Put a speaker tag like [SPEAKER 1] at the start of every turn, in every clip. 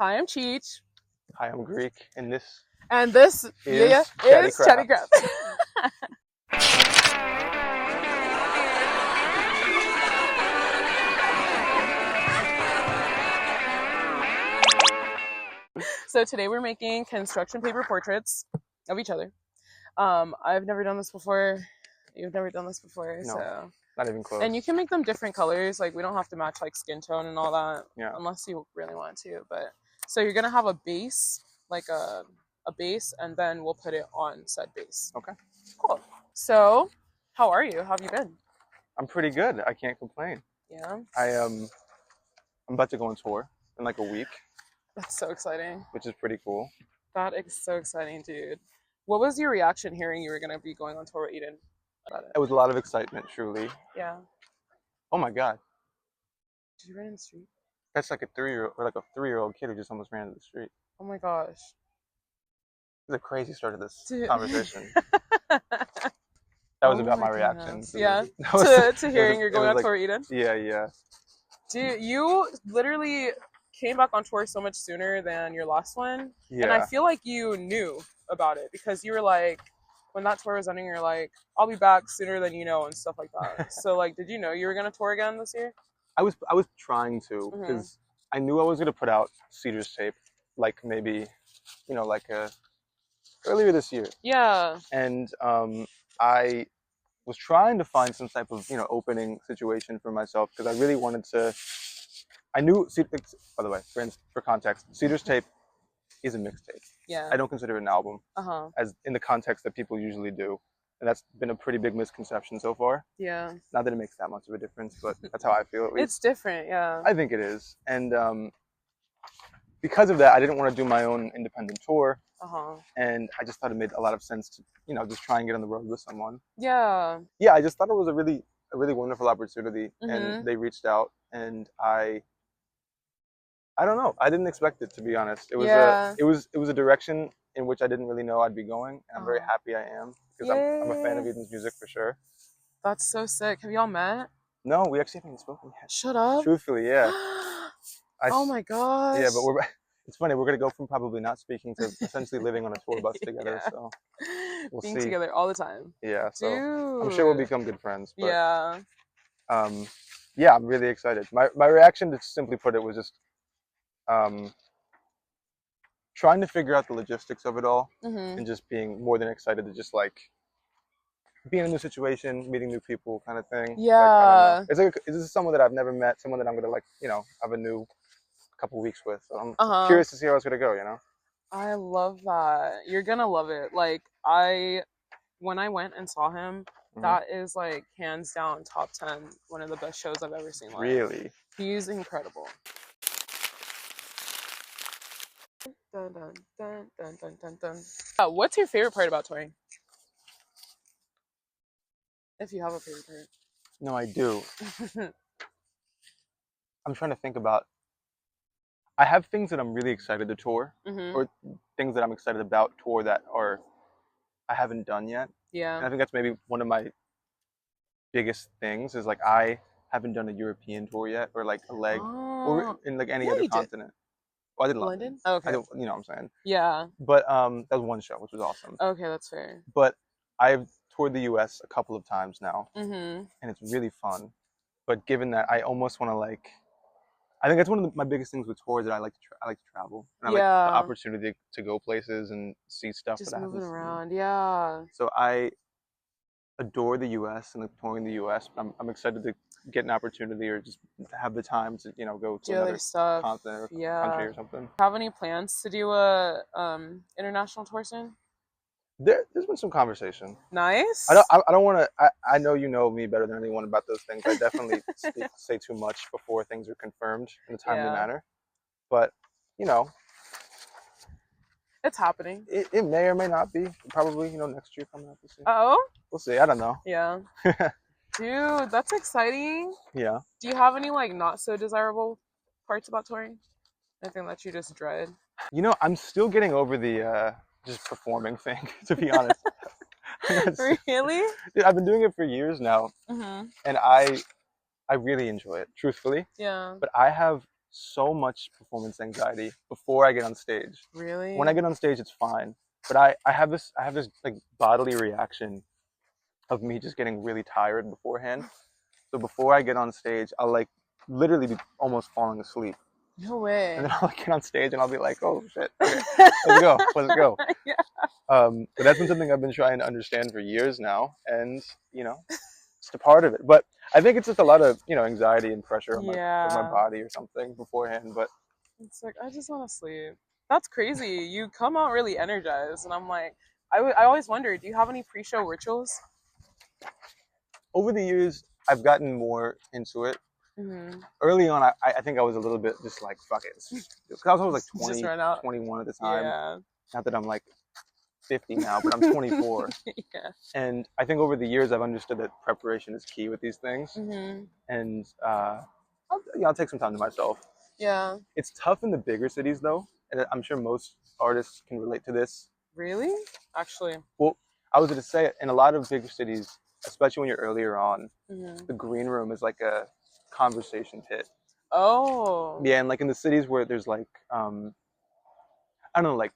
[SPEAKER 1] Hi, I'm Cheech.
[SPEAKER 2] Hi, I'm Greek, and this
[SPEAKER 1] is
[SPEAKER 2] Chatty
[SPEAKER 1] Chatty
[SPEAKER 2] Crafts.
[SPEAKER 1] Crafts. So today we're making construction paper portraits of each other. I've never done this before. You've never done this before,
[SPEAKER 2] No,
[SPEAKER 1] so
[SPEAKER 2] not even close.
[SPEAKER 1] and you can make them different colors. Like we don't have to match like skin tone and all that, unless you really want to. But so you're gonna have a base, like a base, and then we'll put it on said base.
[SPEAKER 2] Okay.
[SPEAKER 1] Cool. So, how are you? How have you been?
[SPEAKER 2] I'm pretty good. I can't complain.
[SPEAKER 1] Yeah.
[SPEAKER 2] I'm about to go on tour in like a week.
[SPEAKER 1] That's so exciting.
[SPEAKER 2] Which is pretty cool.
[SPEAKER 1] That is so exciting, dude. What was your reaction hearing you were gonna be going on tour with Eden?
[SPEAKER 2] It was a lot of excitement, truly.
[SPEAKER 1] Yeah.
[SPEAKER 2] Oh my God.
[SPEAKER 1] Did you run in the street?
[SPEAKER 2] That's like a 3-year-old or like a 3-year-old kid who just almost ran into the street.
[SPEAKER 1] Oh my gosh.
[SPEAKER 2] It's a crazy start to this
[SPEAKER 1] Dude.
[SPEAKER 2] conversation. That was about my reaction.
[SPEAKER 1] Yeah. To hearing you're going on tour with Eden?
[SPEAKER 2] Yeah.
[SPEAKER 1] Dude, you literally came back on tour so much sooner than your last one.
[SPEAKER 2] Yeah.
[SPEAKER 1] And I feel like you knew about it because you were like, when that tour was ending, you're like, I'll be back sooner than you know and stuff like that. So like, did you know you were going to tour again this year?
[SPEAKER 2] I was trying to because I knew I was going to put out Cedar's tape like maybe, like earlier this year.
[SPEAKER 1] Yeah.
[SPEAKER 2] And I was trying to find some type of, opening situation for myself because I really wanted to. I knew, by the way, friends, for context, Cedar's tape is a mixtape.
[SPEAKER 1] Yeah.
[SPEAKER 2] I don't consider it an album, as in the context that people usually do, and that's been a pretty big misconception so far.
[SPEAKER 1] Yeah.
[SPEAKER 2] Not that it makes that much of a difference, but that's how I feel at least.
[SPEAKER 1] It's different, yeah.
[SPEAKER 2] I think it is, and because of that, I didn't want to do my own independent tour. And I just thought it made a lot of sense to, just try and get on the road with someone.
[SPEAKER 1] Yeah.
[SPEAKER 2] Yeah, I just thought it was a really wonderful opportunity, and they reached out, and I don't know. I didn't expect it, to be honest. It was it was a direction in which I didn't really know I'd be going, and I'm very happy I am because I'm a fan of Eden's music for sure.
[SPEAKER 1] That's so sick. Have y'all met?
[SPEAKER 2] No, we actually haven't spoken yet.
[SPEAKER 1] Shut up.
[SPEAKER 2] Truthfully, yeah.
[SPEAKER 1] Oh my gosh.
[SPEAKER 2] Yeah, but it's funny. We're gonna go from probably not speaking to essentially living on a tour bus together. So we'll
[SPEAKER 1] being
[SPEAKER 2] see.
[SPEAKER 1] Together all the time.
[SPEAKER 2] Yeah, so
[SPEAKER 1] Dude.
[SPEAKER 2] I'm sure we'll become good friends. But,
[SPEAKER 1] yeah.
[SPEAKER 2] Yeah, I'm really excited. My reaction, to simply put it, was just trying to figure out the logistics of it all, and just being more than excited to just like be in a new situation, meeting new people, kind of thing.
[SPEAKER 1] Yeah.
[SPEAKER 2] Like, this is someone that I've never met, someone that I'm gonna have a new couple weeks with. So I'm curious to see how it's gonna go.
[SPEAKER 1] I love that. You're gonna love it. Like when I went and saw him, that is like hands down top 10, one of the best shows I've ever seen live.
[SPEAKER 2] Really?
[SPEAKER 1] He's incredible. Dun, dun, dun, dun, dun, dun, dun. What's your favorite part about touring? If you have a favorite part.
[SPEAKER 2] No, I do. I'm trying to think about. I have things that I'm really excited to tour, or things that I'm excited about tour that I haven't done yet.
[SPEAKER 1] Yeah.
[SPEAKER 2] And I think that's maybe one of my biggest things is like I haven't done a European tour yet, or like a leg, or in like any other continent. Well, I did London.
[SPEAKER 1] Oh, okay.
[SPEAKER 2] You know what I'm saying?
[SPEAKER 1] Yeah.
[SPEAKER 2] But that was one show, which was awesome.
[SPEAKER 1] Okay, that's fair.
[SPEAKER 2] But I've toured the U.S. a couple of times now, and it's really fun. But given that, I almost want to I think that's one of my biggest things with tours, that I like to travel. And I like the opportunity to go places and see stuff.
[SPEAKER 1] Just moving around, yeah.
[SPEAKER 2] So I adore the U.S. and touring the U.S. But I'm excited to get an opportunity, or just have the time to go to another continent or country or something.
[SPEAKER 1] Have any plans to do a international tour soon?
[SPEAKER 2] There's been some conversation.
[SPEAKER 1] Nice.
[SPEAKER 2] I don't want to. I know you know me better than anyone about those things. I definitely say too much before things are confirmed in a timely manner. But
[SPEAKER 1] it's happening.
[SPEAKER 2] It may or may not be. Probably next year coming up. We'll see.
[SPEAKER 1] Oh.
[SPEAKER 2] We'll see. I don't know.
[SPEAKER 1] Yeah. Dude, that's exciting.
[SPEAKER 2] Yeah.
[SPEAKER 1] Do you have any like not so desirable parts about touring? Anything that you just dread?
[SPEAKER 2] I'm still getting over the just performing thing, to be honest.
[SPEAKER 1] Really?
[SPEAKER 2] Dude, I've been doing it for years now, and I really enjoy it, truthfully.
[SPEAKER 1] Yeah.
[SPEAKER 2] But I have so much performance anxiety before I get on stage.
[SPEAKER 1] Really?
[SPEAKER 2] When I get on stage, it's fine. But I have this like bodily reaction of me just getting really tired beforehand. So before I get on stage, I'll like literally be almost falling asleep.
[SPEAKER 1] No way.
[SPEAKER 2] And then I'll get on stage and I'll be like, oh shit, okay, let's go.
[SPEAKER 1] Yeah.
[SPEAKER 2] But that's been something I've been trying to understand for years now, and it's a part of it. But I think it's just a lot of anxiety and pressure on my body or something beforehand. But
[SPEAKER 1] it's like, I just want to sleep. That's crazy. You come out really energized, and I'm like, I always wonder, do you have any pre-show rituals?
[SPEAKER 2] Over the years, I've gotten more into it.
[SPEAKER 1] Mm-hmm.
[SPEAKER 2] Early on, I think I was a little bit just like, fuck it. Because I was like 20, 21 at the time.
[SPEAKER 1] Yeah.
[SPEAKER 2] Not that I'm like 50 now, but I'm 24.
[SPEAKER 1] Yeah.
[SPEAKER 2] And I think over the years, I've understood that preparation is key with these things.
[SPEAKER 1] Mm-hmm.
[SPEAKER 2] And I'll take some time to myself.
[SPEAKER 1] Yeah.
[SPEAKER 2] It's tough in the bigger cities, though. And I'm sure most artists can relate to this.
[SPEAKER 1] Really? Actually.
[SPEAKER 2] Well, I was going to say, in a lot of bigger cities, especially when you're earlier on,
[SPEAKER 1] mm-hmm.
[SPEAKER 2] the green room is like a conversation pit.
[SPEAKER 1] Oh.
[SPEAKER 2] Yeah, and like in the cities where there's like, I don't know, like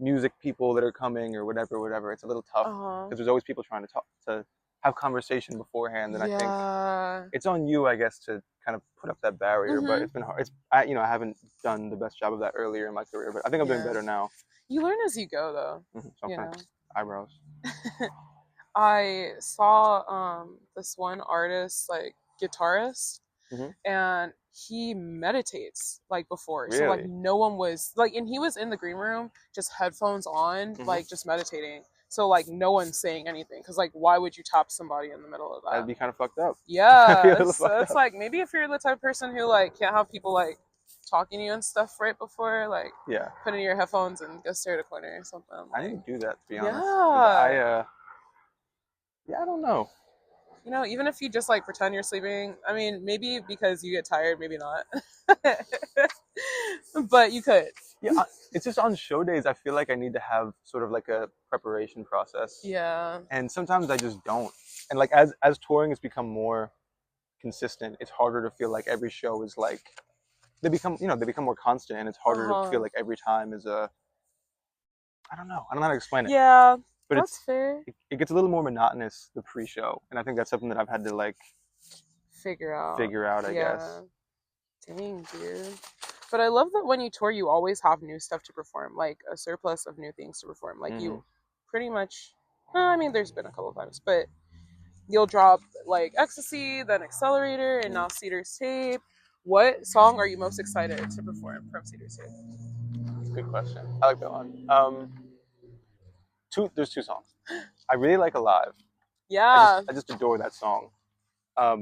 [SPEAKER 2] music people that are coming or whatever, it's a little tough because there's always people trying to have conversation beforehand, and I think it's on you, I guess, to kind of put up that barrier. Mm-hmm. But it's been hard. I haven't done the best job of that earlier in my career, but I think I'm doing better now.
[SPEAKER 1] You learn as you go, though.
[SPEAKER 2] Mm-hmm. Sometimes eyebrows.
[SPEAKER 1] I saw this one artist, like guitarist,
[SPEAKER 2] mm-hmm.
[SPEAKER 1] and he meditates like before.
[SPEAKER 2] Really?
[SPEAKER 1] So like no one was like, and he was in the green room, just headphones on,
[SPEAKER 2] mm-hmm.
[SPEAKER 1] like just meditating. So like no one's saying anything, because like why would you tap somebody in the middle of that?
[SPEAKER 2] That'd be kind of fucked up.
[SPEAKER 1] Yeah, it's like maybe if you're the type of person who like can't have people like talking to you and stuff right before, like put in your headphones and go stare at a corner or something.
[SPEAKER 2] I didn't do that, to be honest. I don't know.
[SPEAKER 1] Even if you just like pretend you're sleeping, I mean, maybe because you get tired, maybe not. But you could.
[SPEAKER 2] Yeah, it's just on show days, I feel like I need to have sort of like a preparation process.
[SPEAKER 1] Yeah.
[SPEAKER 2] And sometimes I just don't. And like as touring has become more consistent, it's harder to feel like every show is like they become more constant, and it's harder to feel like every time is I don't know how to explain it.
[SPEAKER 1] Yeah.
[SPEAKER 2] But
[SPEAKER 1] that's fair.
[SPEAKER 2] It gets a little more monotonous, the pre-show, and I think that's something that I've had to like
[SPEAKER 1] figure out, I
[SPEAKER 2] guess.
[SPEAKER 1] Dang, dude. But I love that when you tour, you always have new stuff to perform, like a surplus of new things to perform. Like you pretty much, I mean, there's been a couple of times, but you'll drop like Ecstasy, then Accelerator, and now Cedar's Tape. What song are you most excited to perform from Cedar's Tape?
[SPEAKER 2] Good question. I like that one. There's two songs. I really like Alive.
[SPEAKER 1] Yeah.
[SPEAKER 2] I just adore that song. I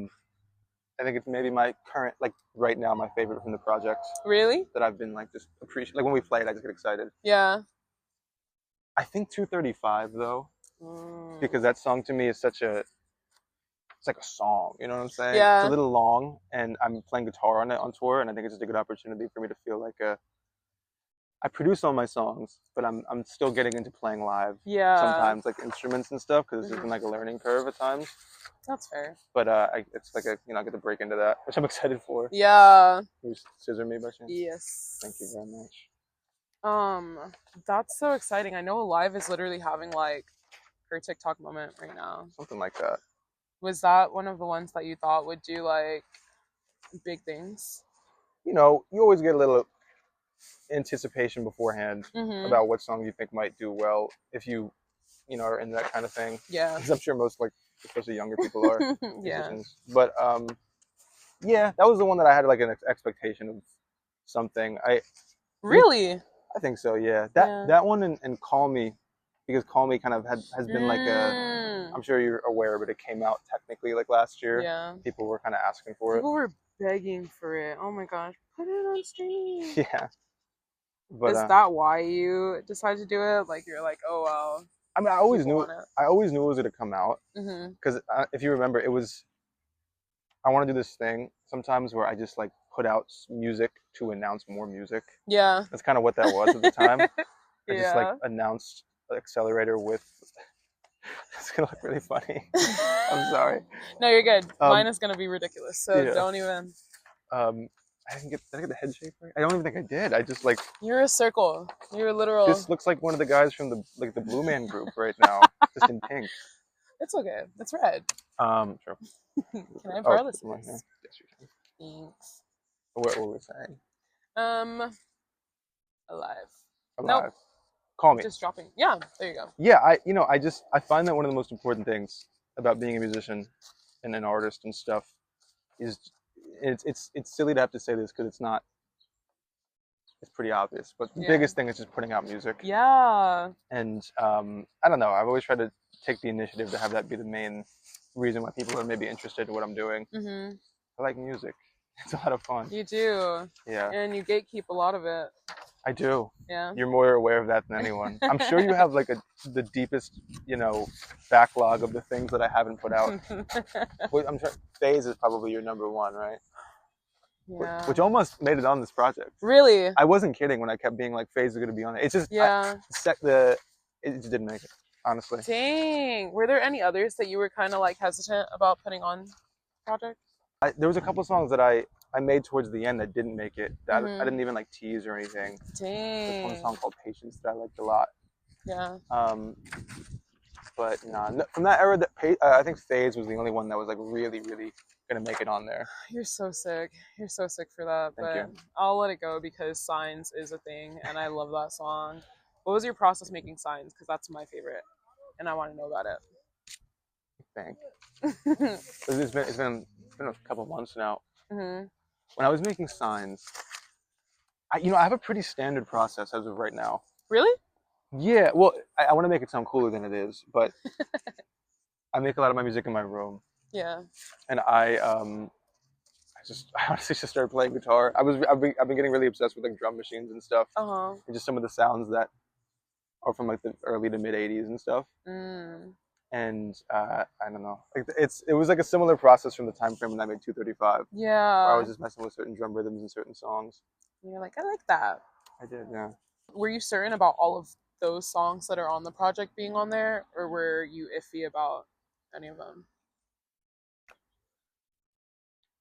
[SPEAKER 2] think it's maybe my current, like right now, my favorite from the project.
[SPEAKER 1] Really?
[SPEAKER 2] That I've been like just appreciate. Like when we play it, I just get excited.
[SPEAKER 1] Yeah.
[SPEAKER 2] I think 235 though, because that song to me is it's like a song. You know what I'm saying?
[SPEAKER 1] Yeah.
[SPEAKER 2] It's a little long, and I'm playing guitar on it on tour, and I think it's just a good opportunity for me to feel like I produce all my songs, but I'm still getting into playing live.
[SPEAKER 1] Yeah.
[SPEAKER 2] Sometimes like instruments and stuff, because it's been like a learning curve at times.
[SPEAKER 1] That's fair.
[SPEAKER 2] But it's like I get to break into that, which I'm excited for.
[SPEAKER 1] Yeah.
[SPEAKER 2] You scissor me by chance?
[SPEAKER 1] Yes.
[SPEAKER 2] Thank you very much.
[SPEAKER 1] That's so exciting. I know Alive is literally having like her TikTok moment right now.
[SPEAKER 2] Something like that.
[SPEAKER 1] Was that one of the ones that you thought would do like big things?
[SPEAKER 2] You always get a little anticipation beforehand about what song you think might do well if you are into that kind of thing.
[SPEAKER 1] Yeah.
[SPEAKER 2] Because I'm sure most especially younger people are
[SPEAKER 1] yeah.
[SPEAKER 2] musicians. But that was the one that I had like an expectation of something.
[SPEAKER 1] Really?
[SPEAKER 2] I think so. Yeah. That one and Call Me, because Call Me kind of has been like I'm sure you're aware, but it came out technically like last year.
[SPEAKER 1] Yeah.
[SPEAKER 2] People were kind of asking for it.
[SPEAKER 1] People were begging for it. Oh my gosh, put it on stream.
[SPEAKER 2] Yeah. But,
[SPEAKER 1] is that why you decided to do it? Like you're like, oh well.
[SPEAKER 2] I mean, I always knew it was going to come out, because if you remember, I want to do this thing sometimes where I just like put out music to announce more music.
[SPEAKER 1] Yeah.
[SPEAKER 2] That's kind of what that was at the time. I just like announced Accelerator with. It's gonna look really funny. I'm sorry.
[SPEAKER 1] No, you're good. Mine is gonna be ridiculous, so don't even.
[SPEAKER 2] I Did I get the head shape right? I don't even think I did. I just like.
[SPEAKER 1] You're a circle. You're a literal.
[SPEAKER 2] This looks like one of the guys from the Blue Man Group right now, just in pink.
[SPEAKER 1] It's okay. It's red.
[SPEAKER 2] Sure.
[SPEAKER 1] Can I borrow this?
[SPEAKER 2] Yes, you can.
[SPEAKER 1] Thanks.
[SPEAKER 2] What were we saying?
[SPEAKER 1] Alive.
[SPEAKER 2] Nope. Call me.
[SPEAKER 1] Just dropping. Yeah, there you go.
[SPEAKER 2] Yeah, I find that one of the most important things about being a musician and an artist and stuff is it's silly to have to say this because it's not. It's pretty obvious, but the biggest thing is just putting out music.
[SPEAKER 1] Yeah.
[SPEAKER 2] And I don't know. I've always tried to take the initiative to have that be the main reason why people are maybe interested in what I'm doing.
[SPEAKER 1] Mm-hmm.
[SPEAKER 2] I like music. It's a lot of fun.
[SPEAKER 1] You do.
[SPEAKER 2] Yeah.
[SPEAKER 1] And you gatekeep a lot of it. I
[SPEAKER 2] do.
[SPEAKER 1] Yeah.
[SPEAKER 2] You're more aware of that than anyone. I'm sure you have like the deepest, backlog of the things that I haven't put out. I'm sure Phase is probably your number one, right?
[SPEAKER 1] Yeah.
[SPEAKER 2] Which almost made it on this project.
[SPEAKER 1] Really?
[SPEAKER 2] I wasn't kidding when I kept being like, Phase is going to be on it. It's just, it just didn't make it, honestly.
[SPEAKER 1] Dang. Were there any others that you were kind of like hesitant about putting on projects?
[SPEAKER 2] There was a couple songs that I made towards the end that didn't make it. I didn't even like tease or anything.
[SPEAKER 1] Dang.
[SPEAKER 2] There's one song called Patience that I liked a lot.
[SPEAKER 1] Yeah.
[SPEAKER 2] But no, from that era, I think Phase was the only one that was like really, really gonna make it on there.
[SPEAKER 1] You're so sick. You're so sick for that.
[SPEAKER 2] Thank you.
[SPEAKER 1] I'll let it go because Signs is a thing, and I love that song. What was your process making Signs? Because that's my favorite, and I want to know about it.
[SPEAKER 2] Thanks. It's been a couple months now.
[SPEAKER 1] Mm-hmm.
[SPEAKER 2] When I was making Signs, I have a pretty standard process as of right now.
[SPEAKER 1] Really?
[SPEAKER 2] Yeah. Well, I want to make it sound cooler than it is, but I make a lot of my music in my room.
[SPEAKER 1] Yeah.
[SPEAKER 2] And I honestly just started playing guitar. I've been getting really obsessed with like drum machines and stuff.
[SPEAKER 1] Uh-huh.
[SPEAKER 2] And just some of the sounds that are from like the early to mid '80s and stuff.
[SPEAKER 1] Mm.
[SPEAKER 2] And I don't know. Like it was like a similar process from the time frame when I made 235.
[SPEAKER 1] Yeah.
[SPEAKER 2] Where I was just messing with certain drum rhythms and certain songs.
[SPEAKER 1] And you're like, I like that.
[SPEAKER 2] I did, yeah.
[SPEAKER 1] Were you certain about all of those songs that are on the project being on there, or were you iffy about any of them?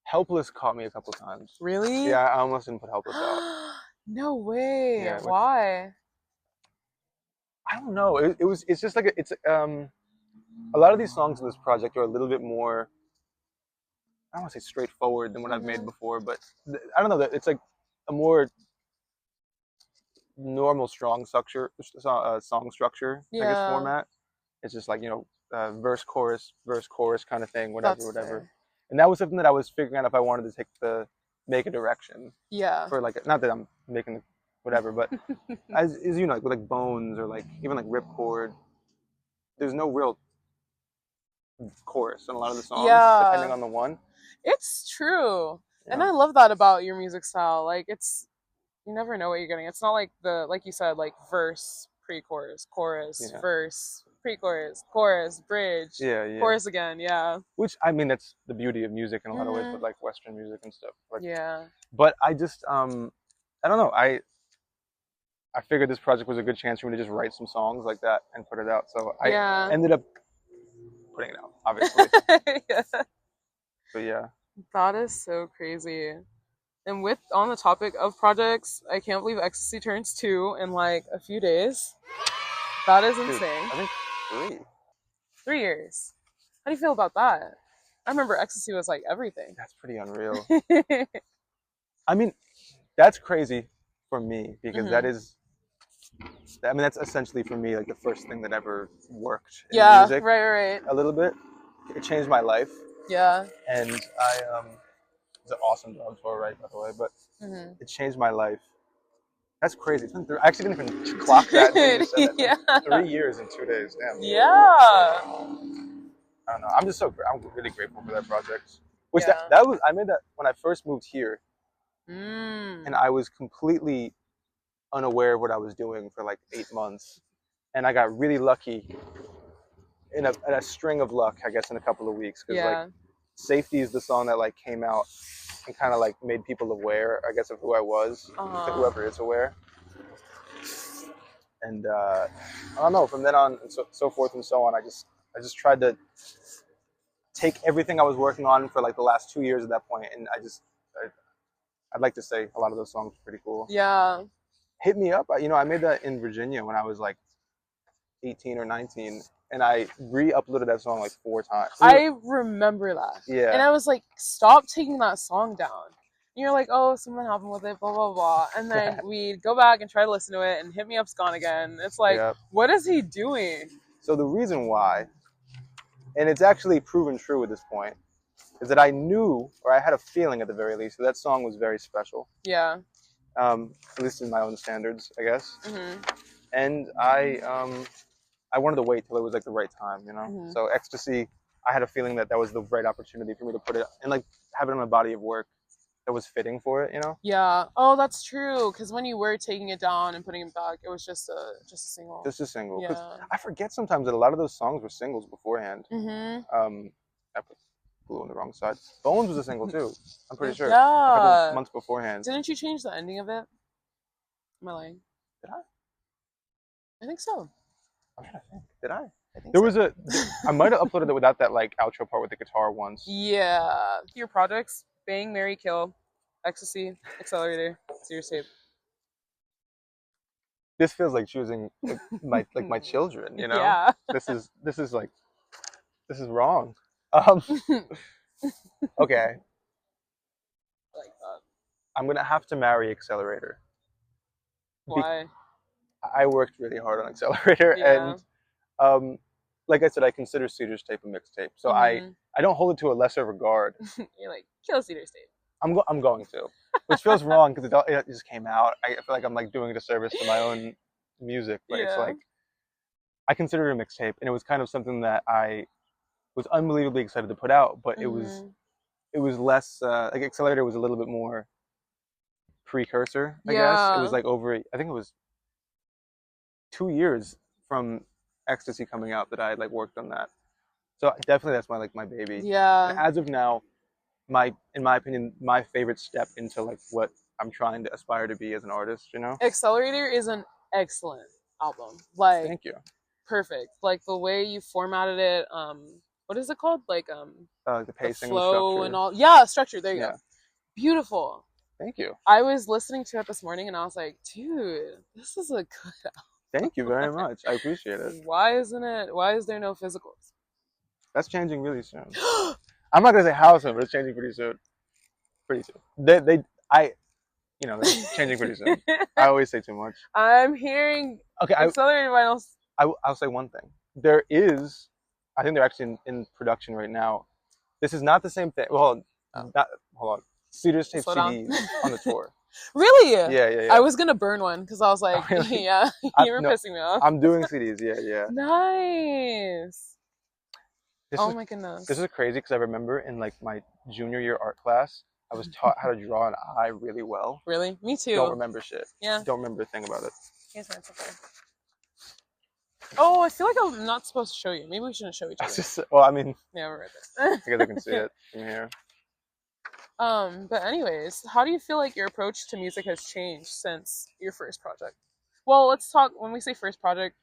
[SPEAKER 2] Helpless caught me a couple times.
[SPEAKER 1] Really?
[SPEAKER 2] Yeah, I almost didn't put Helpless out.
[SPEAKER 1] No way.
[SPEAKER 2] Yeah,
[SPEAKER 1] why?
[SPEAKER 2] I don't know. It's just like a lot of these songs in this project are a little bit more, I don't want to say straightforward than what I've made before, but I don't know, that it's like a more normal song structure, I guess, format. It's just like, verse, chorus kind of thing, whatever. Fair. And that was something that I was figuring out if I wanted to make a direction. Yeah. For like, not that I'm making whatever, but as like with like Bones or like even like Ripcord, there's no real chorus in a lot of the songs, depending on the one. It's true. Yeah. And I love that about your music style. Like you never know what you're getting. It's not like like you said, like verse, pre-chorus, chorus, verse, pre-chorus, chorus, bridge, chorus again, Which, I mean, that's the beauty of music in a lot of ways, but like Western music and stuff. Like, but I just, I don't know. I figured this project was a good chance for me to just write some songs like that and put it out. So I ended up putting it out, obviously. But yeah. That is so crazy. And on the topic of projects, I can't believe Ecstasy turns 2 in like a few days. That is insane. I think 3 years. How do you feel about that? I remember Ecstasy was like everything. That's pretty unreal. I mean, that's crazy for me because that's essentially for me like the first thing that ever worked in music. Right. A little bit. It changed my life. Yeah. And it's an awesome dog tour, right, by the way, but it changed my life. That's crazy. It's been I actually didn't even clock that. You said that. 3 years in 2 days. Damn. Yeah. I don't know. I'm really grateful for that project. Which I made that when I first moved here. And I was completely unaware of what I was doing for like 8 months. And I got really lucky in a string of luck, I guess, in a couple of weeks. Because like Safety is the song that like came out and kind of like made people aware, I guess, of who I was, to whoever is aware. And I don't know, from then on and so forth and so on, I just tried to take everything I was working on for like the last 2 years at that point, and I I'd like to say a lot of those songs are pretty cool.
[SPEAKER 1] Yeah.
[SPEAKER 2] Hit Me Up. I made that in Virginia when I was like 18 or 19, and I re-uploaded that song like 4 times.
[SPEAKER 1] I remember that.
[SPEAKER 2] Yeah.
[SPEAKER 1] And I was like, stop taking that song down. And you're like, oh, something happened with it, blah, blah, blah. And then we'd go back and try to listen to it, and Hit Me Up's gone again. It's like, what is he doing?
[SPEAKER 2] So the reason why, and it's actually proven true at this point, is that I knew, or I had a feeling at the very least, that song was very special.
[SPEAKER 1] Yeah.
[SPEAKER 2] At least in my own standards, I guess. Mm-hmm. And I wanted to wait till it was like the right time, Mm-hmm. So Ecstasy, I had a feeling that was the right opportunity for me to put it and like have it in my body of work that was fitting for it,
[SPEAKER 1] Yeah. Oh, that's true. Because when you were taking it down and putting it back, it was just a single.
[SPEAKER 2] Just a single.
[SPEAKER 1] Yeah.
[SPEAKER 2] I forget sometimes that a lot of those songs were singles beforehand.
[SPEAKER 1] Mm-hmm.
[SPEAKER 2] I put Glue on the wrong side. Bones was a single too. I'm pretty sure.
[SPEAKER 1] Yeah.
[SPEAKER 2] A couple of months beforehand.
[SPEAKER 1] Didn't you change the ending of it? Am I lying?
[SPEAKER 2] Did I?
[SPEAKER 1] I think so.
[SPEAKER 2] I'm trying to think. Did I?
[SPEAKER 1] I
[SPEAKER 2] might have uploaded it without that like outro part with the guitar once.
[SPEAKER 1] Yeah. Your projects: Bang, Marry, Kill, Ecstasy, Accelerator, Serious Tape.
[SPEAKER 2] This feels like choosing my children,
[SPEAKER 1] Yeah.
[SPEAKER 2] This is wrong. Okay.
[SPEAKER 1] Like that.
[SPEAKER 2] I'm gonna have to marry Accelerator.
[SPEAKER 1] Why?
[SPEAKER 2] I worked really hard on Accelerator, and like I said, I consider Cedar's Tape a mixtape, so I don't hold it to a lesser regard.
[SPEAKER 1] You're like, kill Cedar's Tape.
[SPEAKER 2] I'm going to, which feels wrong because it just came out. I feel like I'm like doing a disservice to my own music, but it's like I consider it a mixtape, and it was kind of something that I was unbelievably excited to put out, but it was less like Accelerator was a little bit more precursor, I guess. It was like I think it was 2 years from Ecstasy coming out that I had like worked on that. So definitely that's my baby.
[SPEAKER 1] Yeah.
[SPEAKER 2] And as of now, in my opinion, my favorite step into like what I'm trying to aspire to be as an artist,
[SPEAKER 1] Accelerator is an excellent album. Like,
[SPEAKER 2] thank you.
[SPEAKER 1] Perfect. Like the way you formatted it, what is it called? Like
[SPEAKER 2] the pacing,
[SPEAKER 1] the flow,
[SPEAKER 2] structure.
[SPEAKER 1] And all. Yeah, structure. There you go. Beautiful.
[SPEAKER 2] Thank you.
[SPEAKER 1] I was listening to it this morning and I was like, dude, this is a good album.
[SPEAKER 2] Thank you very much. I appreciate it.
[SPEAKER 1] Why is there no physicals?
[SPEAKER 2] That's changing really soon. I'm not gonna say how soon, but it's changing pretty soon. Pretty soon. They're changing pretty soon. I always say too much.
[SPEAKER 1] I'm hearing Accelerator vinyls.
[SPEAKER 2] I'll say one thing. I think they're actually in production right now. This is not the same thing. Well, hold on. Cedar's Tape CDs on the tour.
[SPEAKER 1] Really?
[SPEAKER 2] Yeah.
[SPEAKER 1] I was gonna burn one because I was like, really? Yeah, you were pissing me off.
[SPEAKER 2] I'm doing CDs. Yeah.
[SPEAKER 1] Nice. My goodness.
[SPEAKER 2] This is crazy because I remember in like my junior year art class, I was taught how to draw an eye really well.
[SPEAKER 1] Really? Me too.
[SPEAKER 2] Don't remember shit.
[SPEAKER 1] Yeah.
[SPEAKER 2] Don't remember a thing about it.
[SPEAKER 1] Yes, it's okay. Oh, I feel like I'm not supposed to show you. Maybe we shouldn't show each other.
[SPEAKER 2] Well, I mean.
[SPEAKER 1] Yeah, we're right there.
[SPEAKER 2] I guess I can see it from here.
[SPEAKER 1] But anyways, how do you feel like your approach to music has changed since your first project? Well, let's talk, when we say first project,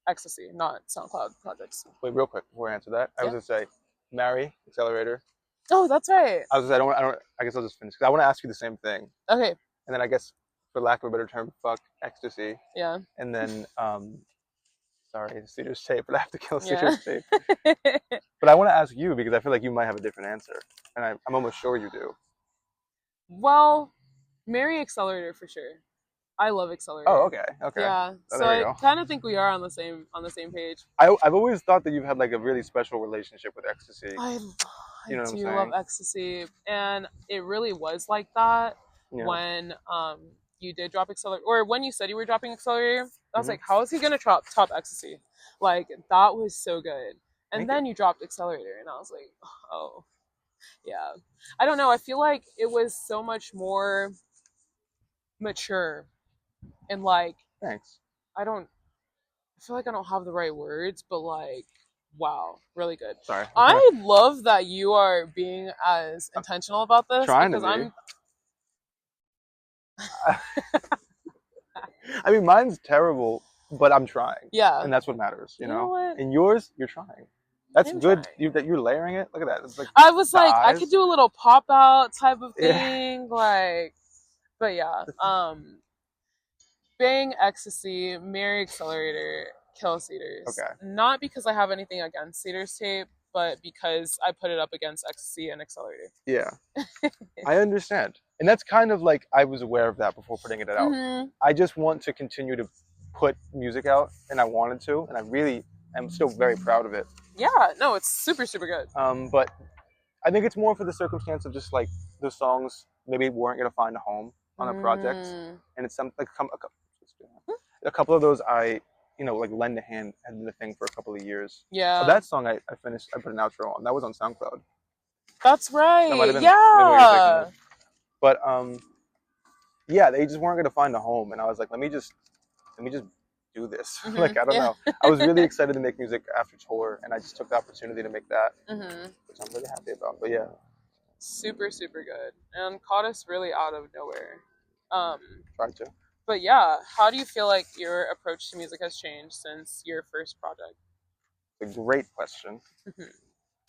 [SPEAKER 1] Ecstasy, not SoundCloud projects.
[SPEAKER 2] Wait, real quick before I answer that, I was gonna say, marry Accelerator.
[SPEAKER 1] Oh, that's right.
[SPEAKER 2] I was gonna say, I guess I'll just finish because I want to ask you the same thing.
[SPEAKER 1] Okay.
[SPEAKER 2] And then I guess, for lack of a better term, fuck Ecstasy.
[SPEAKER 1] Yeah.
[SPEAKER 2] And then, sorry, Cedar's Tape, but I have to kill Cedar's Tape. But I want to ask you because I feel like you might have a different answer, and I'm almost sure you do.
[SPEAKER 1] Well, marry Accelerator for sure. I love Accelerator.
[SPEAKER 2] Oh, okay.
[SPEAKER 1] Yeah, so I kind of think we are on the same page.
[SPEAKER 2] I've always thought that you've had like a really special relationship with Ecstasy.
[SPEAKER 1] I do love Ecstasy, and it really was like that when you did drop Accelerator, or when you said you were dropping Accelerator. I was like, how is he gonna top Ecstasy? Like, that was so good. And then you dropped Accelerator, and I was like, oh, yeah. I don't know. I feel like it was so much more mature, and like,
[SPEAKER 2] thanks.
[SPEAKER 1] I feel like I don't have the right words, but like, wow, really good.
[SPEAKER 2] Sorry.
[SPEAKER 1] I love that you are being as intentional about this.
[SPEAKER 2] Trying to be. I mean, mine's terrible, but I'm trying.
[SPEAKER 1] Yeah.
[SPEAKER 2] And that's what matters, you know?
[SPEAKER 1] What?
[SPEAKER 2] And yours, you're trying. That's good. That you're layering it. Look at that. It's like
[SPEAKER 1] I was like, I could do a little pop out type of thing. Like, But yeah, bang ecstasy, marry accelerator, kill cedars.
[SPEAKER 2] Okay.
[SPEAKER 1] Not because I have anything against cedars tape, but because I put it up against ecstasy and accelerator.
[SPEAKER 2] Yeah. I understand. And that's kind of like, I was aware of that before putting it out. I just want to continue to put music out, and I wanted to, and I really am still very proud of it.
[SPEAKER 1] Yeah, no, it's super, super good.
[SPEAKER 2] But I think it's more for the circumstance of just like the songs maybe weren't going to find a home on the projects. And it's something like a couple of those I, like Lend a Hand had been a thing for a couple of years.
[SPEAKER 1] Yeah.
[SPEAKER 2] That song I finished, I put an outro on. That was on SoundCloud.
[SPEAKER 1] That's right.
[SPEAKER 2] That might have been
[SPEAKER 1] yeah.
[SPEAKER 2] what you're thinking of. But yeah, they just weren't going to find a home, and I was like, let me just do this. Like, I don't know. I was really excited to make music after tour, and I just took the opportunity to make that, which I'm really happy about. But yeah,
[SPEAKER 1] super, super good, and caught us really out of nowhere.
[SPEAKER 2] Tried to.
[SPEAKER 1] But yeah, how do you feel like your approach to music has changed since your first project?
[SPEAKER 2] It's a great question,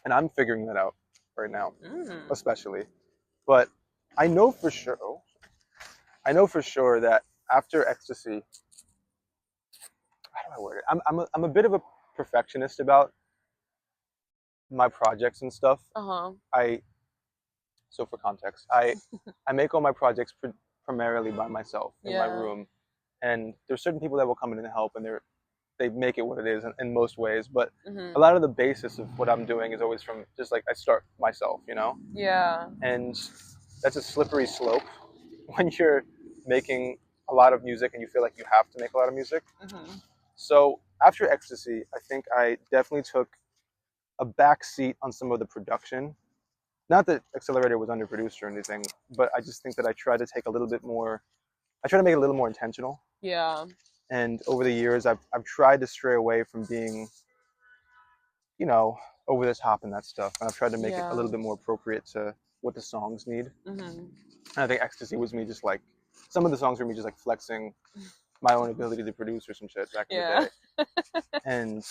[SPEAKER 2] and I'm figuring that out right now, especially. But I know for sure that after Ecstasy, how do I word it? I'm a bit of a perfectionist about my projects and stuff. So for context, I make all my projects primarily by myself in my room, and there's certain people that will come in and help, and they make it what it is in most ways. But a lot of the basis of what I'm doing is always from just like I start myself,
[SPEAKER 1] Yeah.
[SPEAKER 2] And that's a slippery slope when you're making a lot of music and you feel like you have to make a lot of music. So after Ecstasy, I think I definitely took a back seat on some of the production. Not that Accelerator was underproduced or anything, but I just think that I tried to take a little bit more, I try to make it a little more intentional.
[SPEAKER 1] Yeah.
[SPEAKER 2] And over the years, I've tried to stray away from being, over the top and that stuff. And I've tried to make it a little bit more appropriate to what the songs need. And I think Ecstasy was me just like, some of the songs were me just like flexing my own ability to produce or some shit back in the day. And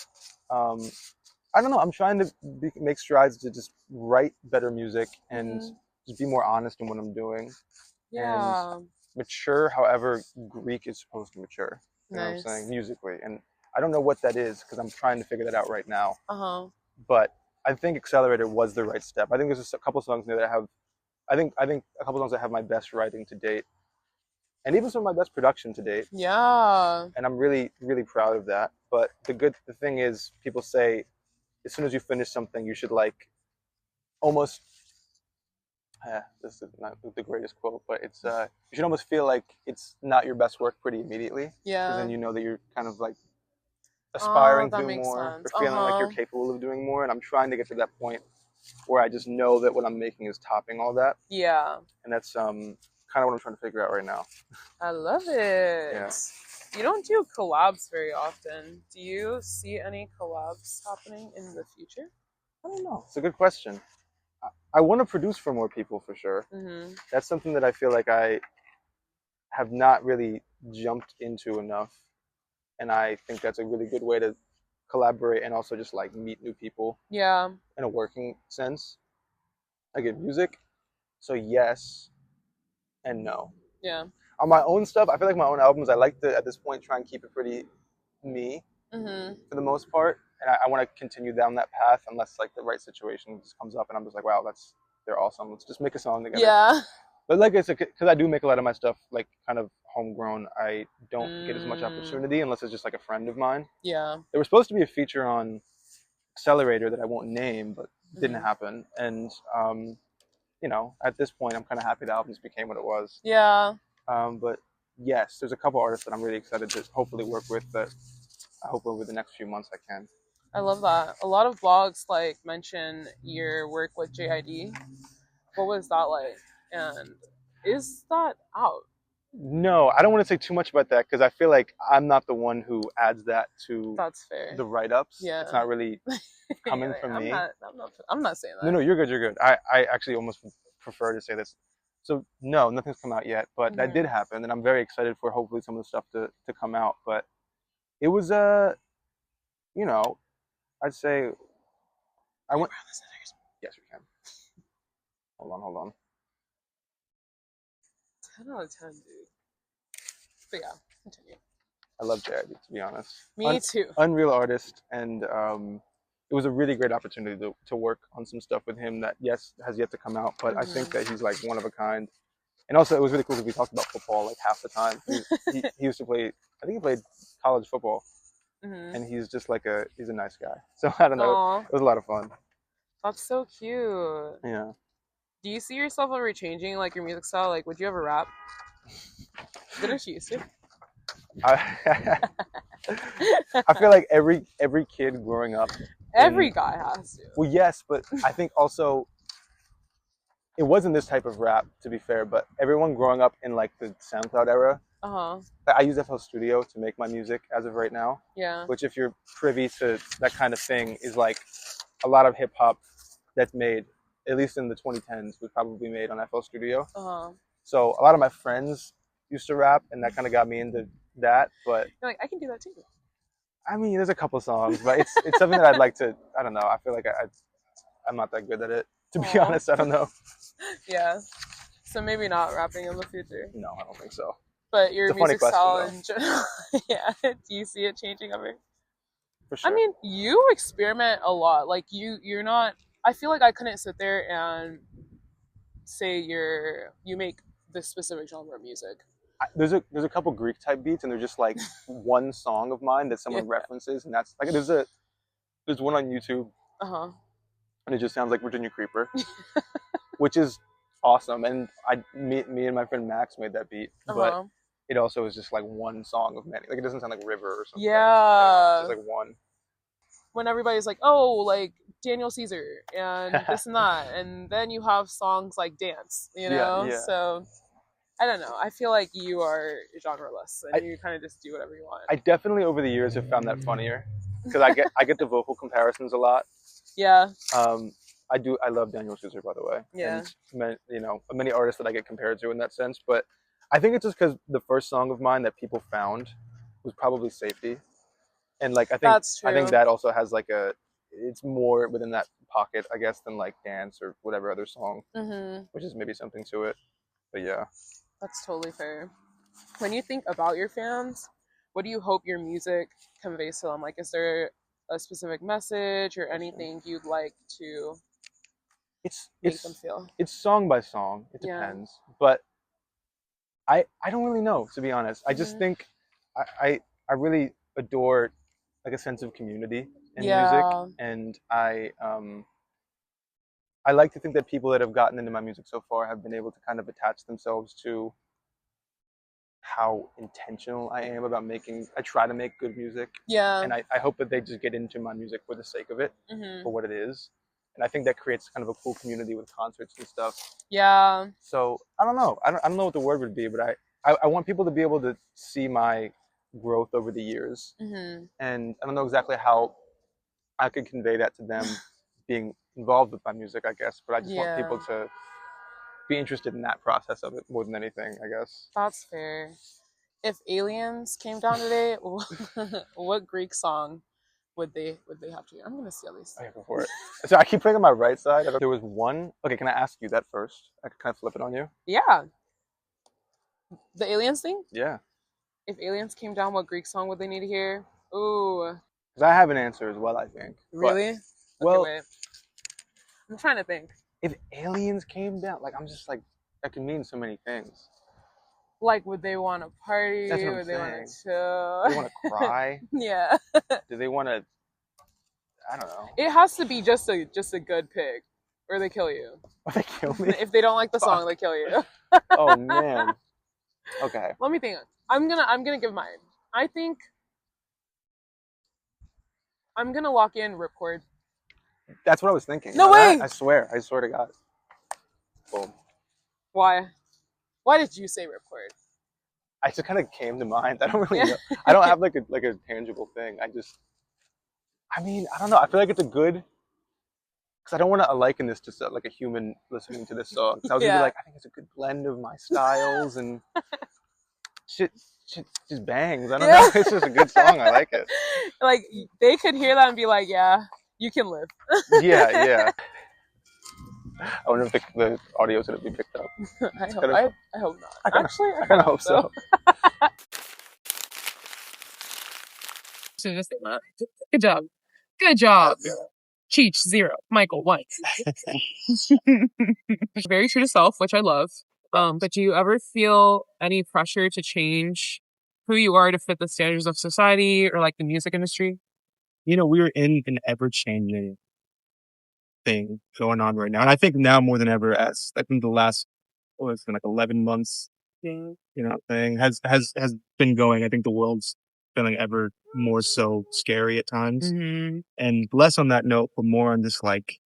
[SPEAKER 2] I don't know, I'm trying to make strides to just write better music and just be more honest in what I'm doing. And mature however Greek is supposed to mature. You know what I'm saying? Musically. And I don't know what that is because I'm trying to figure that out right now. But I think Accelerator was the right step. I think there's a couple songs there that have, I think a couple songs that have my best writing to date. And even some of my best production to date.
[SPEAKER 1] Yeah.
[SPEAKER 2] And I'm really, really proud of that. But the thing is, people say, as soon as you finish something, you should like almost, this is not the greatest quote, but it's, you should almost feel like it's not your best work pretty immediately.
[SPEAKER 1] Yeah.
[SPEAKER 2] Because then you know that you're kind of like aspiring to do more,
[SPEAKER 1] sense.
[SPEAKER 2] or feeling like you're capable of doing more. And I'm trying to get to that point where I just know that what I'm making is topping all that.
[SPEAKER 1] Yeah.
[SPEAKER 2] And that's kind of what I'm trying to figure out right now.
[SPEAKER 1] I love it.
[SPEAKER 2] Yeah.
[SPEAKER 1] You don't do collabs very often. Do you see any collabs happening in the future?
[SPEAKER 2] I don't know. It's a good question. I want to produce for more people for sure. That's something that I feel like I have not really jumped into enough. And I think that's a really good way to collaborate and also just like meet new people.
[SPEAKER 1] Yeah.
[SPEAKER 2] In a working sense. Again, music. So yes and no.
[SPEAKER 1] Yeah.
[SPEAKER 2] On my own stuff, I feel like my own albums, I like to, at this point, try and keep it pretty me for the most part. And I want to continue down that path unless like the right situation just comes up and I'm just like, wow, they're awesome. Let's just make a song together.
[SPEAKER 1] Yeah.
[SPEAKER 2] But like I said, because I do make a lot of my stuff like kind of homegrown, I don't get as much opportunity unless it's just like a friend of mine.
[SPEAKER 1] Yeah.
[SPEAKER 2] There was supposed to be a feature on Accelerator that I won't name, but didn't happen. And at this point, I'm kind of happy the album just became what it was.
[SPEAKER 1] Yeah.
[SPEAKER 2] But yes, there's a couple artists that I'm really excited to hopefully work with that I hope over the next few months I can.
[SPEAKER 1] I love that. A lot of blogs like mention your work with JID. What was that like? And is that out?
[SPEAKER 2] No, I don't want to say too much about that because I feel like I'm not the one who adds that to
[SPEAKER 1] That's fair.
[SPEAKER 2] The write-ups.
[SPEAKER 1] Yeah.
[SPEAKER 2] It's not really coming from me.
[SPEAKER 1] I'm not saying that.
[SPEAKER 2] No, you're good. You're good. I actually almost prefer to say this. So no, nothing's come out yet, but that did happen, and I'm very excited for hopefully some of the stuff to come out. But it was I'd say I went. Yes, we can. Hold on.
[SPEAKER 1] 10 out of 10, dude. But yeah, continue.
[SPEAKER 2] I love Chatty, to be honest.
[SPEAKER 1] Me too.
[SPEAKER 2] Unreal artist, and it was a really great opportunity to work on some stuff with him that, yes, has yet to come out, but I think that he's like one of a kind. And also, it was really cool because we talked about football like half the time. He used to play, I think he played college football, and he's just like he's a nice guy. So I don't know,
[SPEAKER 1] Aww.
[SPEAKER 2] it was a lot of fun.
[SPEAKER 1] That's so cute.
[SPEAKER 2] Yeah.
[SPEAKER 1] Do you see yourself ever changing like your music style? Like, would you ever rap? Didn't you used to?
[SPEAKER 2] I feel like every kid growing up,
[SPEAKER 1] every guy has to.
[SPEAKER 2] Well, yes, but I think also it wasn't this type of rap, to be fair, but everyone growing up in like the SoundCloud era, I use FL Studio to make my music as of right now.
[SPEAKER 1] Yeah.
[SPEAKER 2] Which, if you're privy to that kind of thing, is like a lot of hip hop that's made, at least in the 2010s, was probably made on FL Studio. So a lot of my friends used to rap, and that kind of got me into that. But
[SPEAKER 1] you're like, I can do that too.
[SPEAKER 2] I mean, there's a couple songs, but it's something that I'd like to. I don't know. I feel like I'm not that good at it, to be honest. I don't know.
[SPEAKER 1] Yeah. So maybe not rapping in the future.
[SPEAKER 2] No, I don't think so.
[SPEAKER 1] But your music style in general, yeah. Do you see it changing ever?
[SPEAKER 2] For sure.
[SPEAKER 1] I mean, you experiment a lot. Like you're not. I feel like I couldn't sit there and say you make this specific genre of music.
[SPEAKER 2] There's a couple Greek type beats, and they're just like one song of mine that someone references, and that's like there's one on YouTube, and it just sounds like Virginia Creeper, which is awesome. And me and my friend Max made that beat, but it also is just like one song of many. Like, it doesn't sound like River or something.
[SPEAKER 1] Yeah.
[SPEAKER 2] It's just like one.
[SPEAKER 1] When everybody's like, oh, like Daniel Caesar and this and that, and then you have songs like Dance, you know?
[SPEAKER 2] Yeah.
[SPEAKER 1] So I don't know. I feel like you are genreless and you kind of just do whatever you want.
[SPEAKER 2] I definitely over the years have found that funnier because I get the vocal comparisons a lot.
[SPEAKER 1] Yeah.
[SPEAKER 2] I love Daniel Caesar, by the way.
[SPEAKER 1] Yeah.
[SPEAKER 2] And many artists that I get compared to in that sense, but I think it's just because the first song of mine that people found was probably Safety, and like I think that also has like it's more within that pocket, I guess, than like Dance or whatever other song, which is maybe something to it. But yeah.
[SPEAKER 1] That's totally fair. When you think about your fans, what do you hope your music conveys to them? Like, is there a specific message or anything you'd like to make them feel?
[SPEAKER 2] It's song by song. It depends. But I don't really know, to be honest. I just think I really adore like a sense of community in music, and I like to think that people that have gotten into my music so far have been able to kind of attach themselves to how intentional I am about I try to make good music.
[SPEAKER 1] Yeah.
[SPEAKER 2] And I hope that they just get into my music for the sake of it, for what it is. And I think that creates kind of a cool community with concerts and stuff.
[SPEAKER 1] Yeah.
[SPEAKER 2] So I don't know. I don't know what the word would be, but I want people to be able to see my growth over the years. And I don't know exactly how I could convey that to them being involved with my music, I guess. But I just want people to be interested in that process of it more than anything, I guess.
[SPEAKER 1] That's fair. If aliens came down today, what Greek song would they have to hear? I'm gonna see all these.
[SPEAKER 2] Okay, go for it. So I keep putting on my right side. There was one. Okay, can I ask you that first? I can kind of flip it on you.
[SPEAKER 1] Yeah. The aliens thing?
[SPEAKER 2] Yeah.
[SPEAKER 1] If aliens came down, what Greek song would they need to hear? Ooh.
[SPEAKER 2] Because I have an answer as well, I think.
[SPEAKER 1] Really?
[SPEAKER 2] Well,
[SPEAKER 1] okay, wait. I'm trying to think.
[SPEAKER 2] If aliens came down, like, I'm just like, that could mean so many things.
[SPEAKER 1] Like, would they want to party?
[SPEAKER 2] That's what I'm
[SPEAKER 1] would
[SPEAKER 2] saying.
[SPEAKER 1] They want to chill?
[SPEAKER 2] Do they want to cry?
[SPEAKER 1] Yeah.
[SPEAKER 2] Do they want to? I don't know.
[SPEAKER 1] It has to be just a good pick, or they kill you.
[SPEAKER 2] Or they kill me?
[SPEAKER 1] If they don't like the song, they kill you.
[SPEAKER 2] Oh man. Okay.
[SPEAKER 1] Let me think. I'm gonna give mine. I think I'm gonna lock in Ripcord.
[SPEAKER 2] That's what I was thinking.
[SPEAKER 1] No way!
[SPEAKER 2] I swear to God. Boom.
[SPEAKER 1] Why? Why did you say Ripcord?
[SPEAKER 2] I just kind of came to mind. I don't really know. I don't have like a tangible thing. I don't know. I feel like it's a good, because I don't want to liken this to like a human listening to this song. So I was gonna be like, I think it's a good blend of my styles and shit just bangs. I don't know. It's just a good song. I like it.
[SPEAKER 1] Like, they could hear that and be like, yeah, you can live.
[SPEAKER 2] Yeah. I wonder if the audio is going to be picked up.
[SPEAKER 1] I hope not. Actually,
[SPEAKER 2] I kind of hope so.
[SPEAKER 1] Good job. Good job. Cheech, 0. Michael, 1. Very true to self, which I love. But do you ever feel any pressure to change who you are to fit the standards of society or like the music industry?
[SPEAKER 3] You know, we're in an ever-changing thing going on right now. And I think now more than ever, as I think the last, it's been like 11 months, you know, thing has been going. I think the world's feeling ever more so scary at times. And less on that note, but more on just like,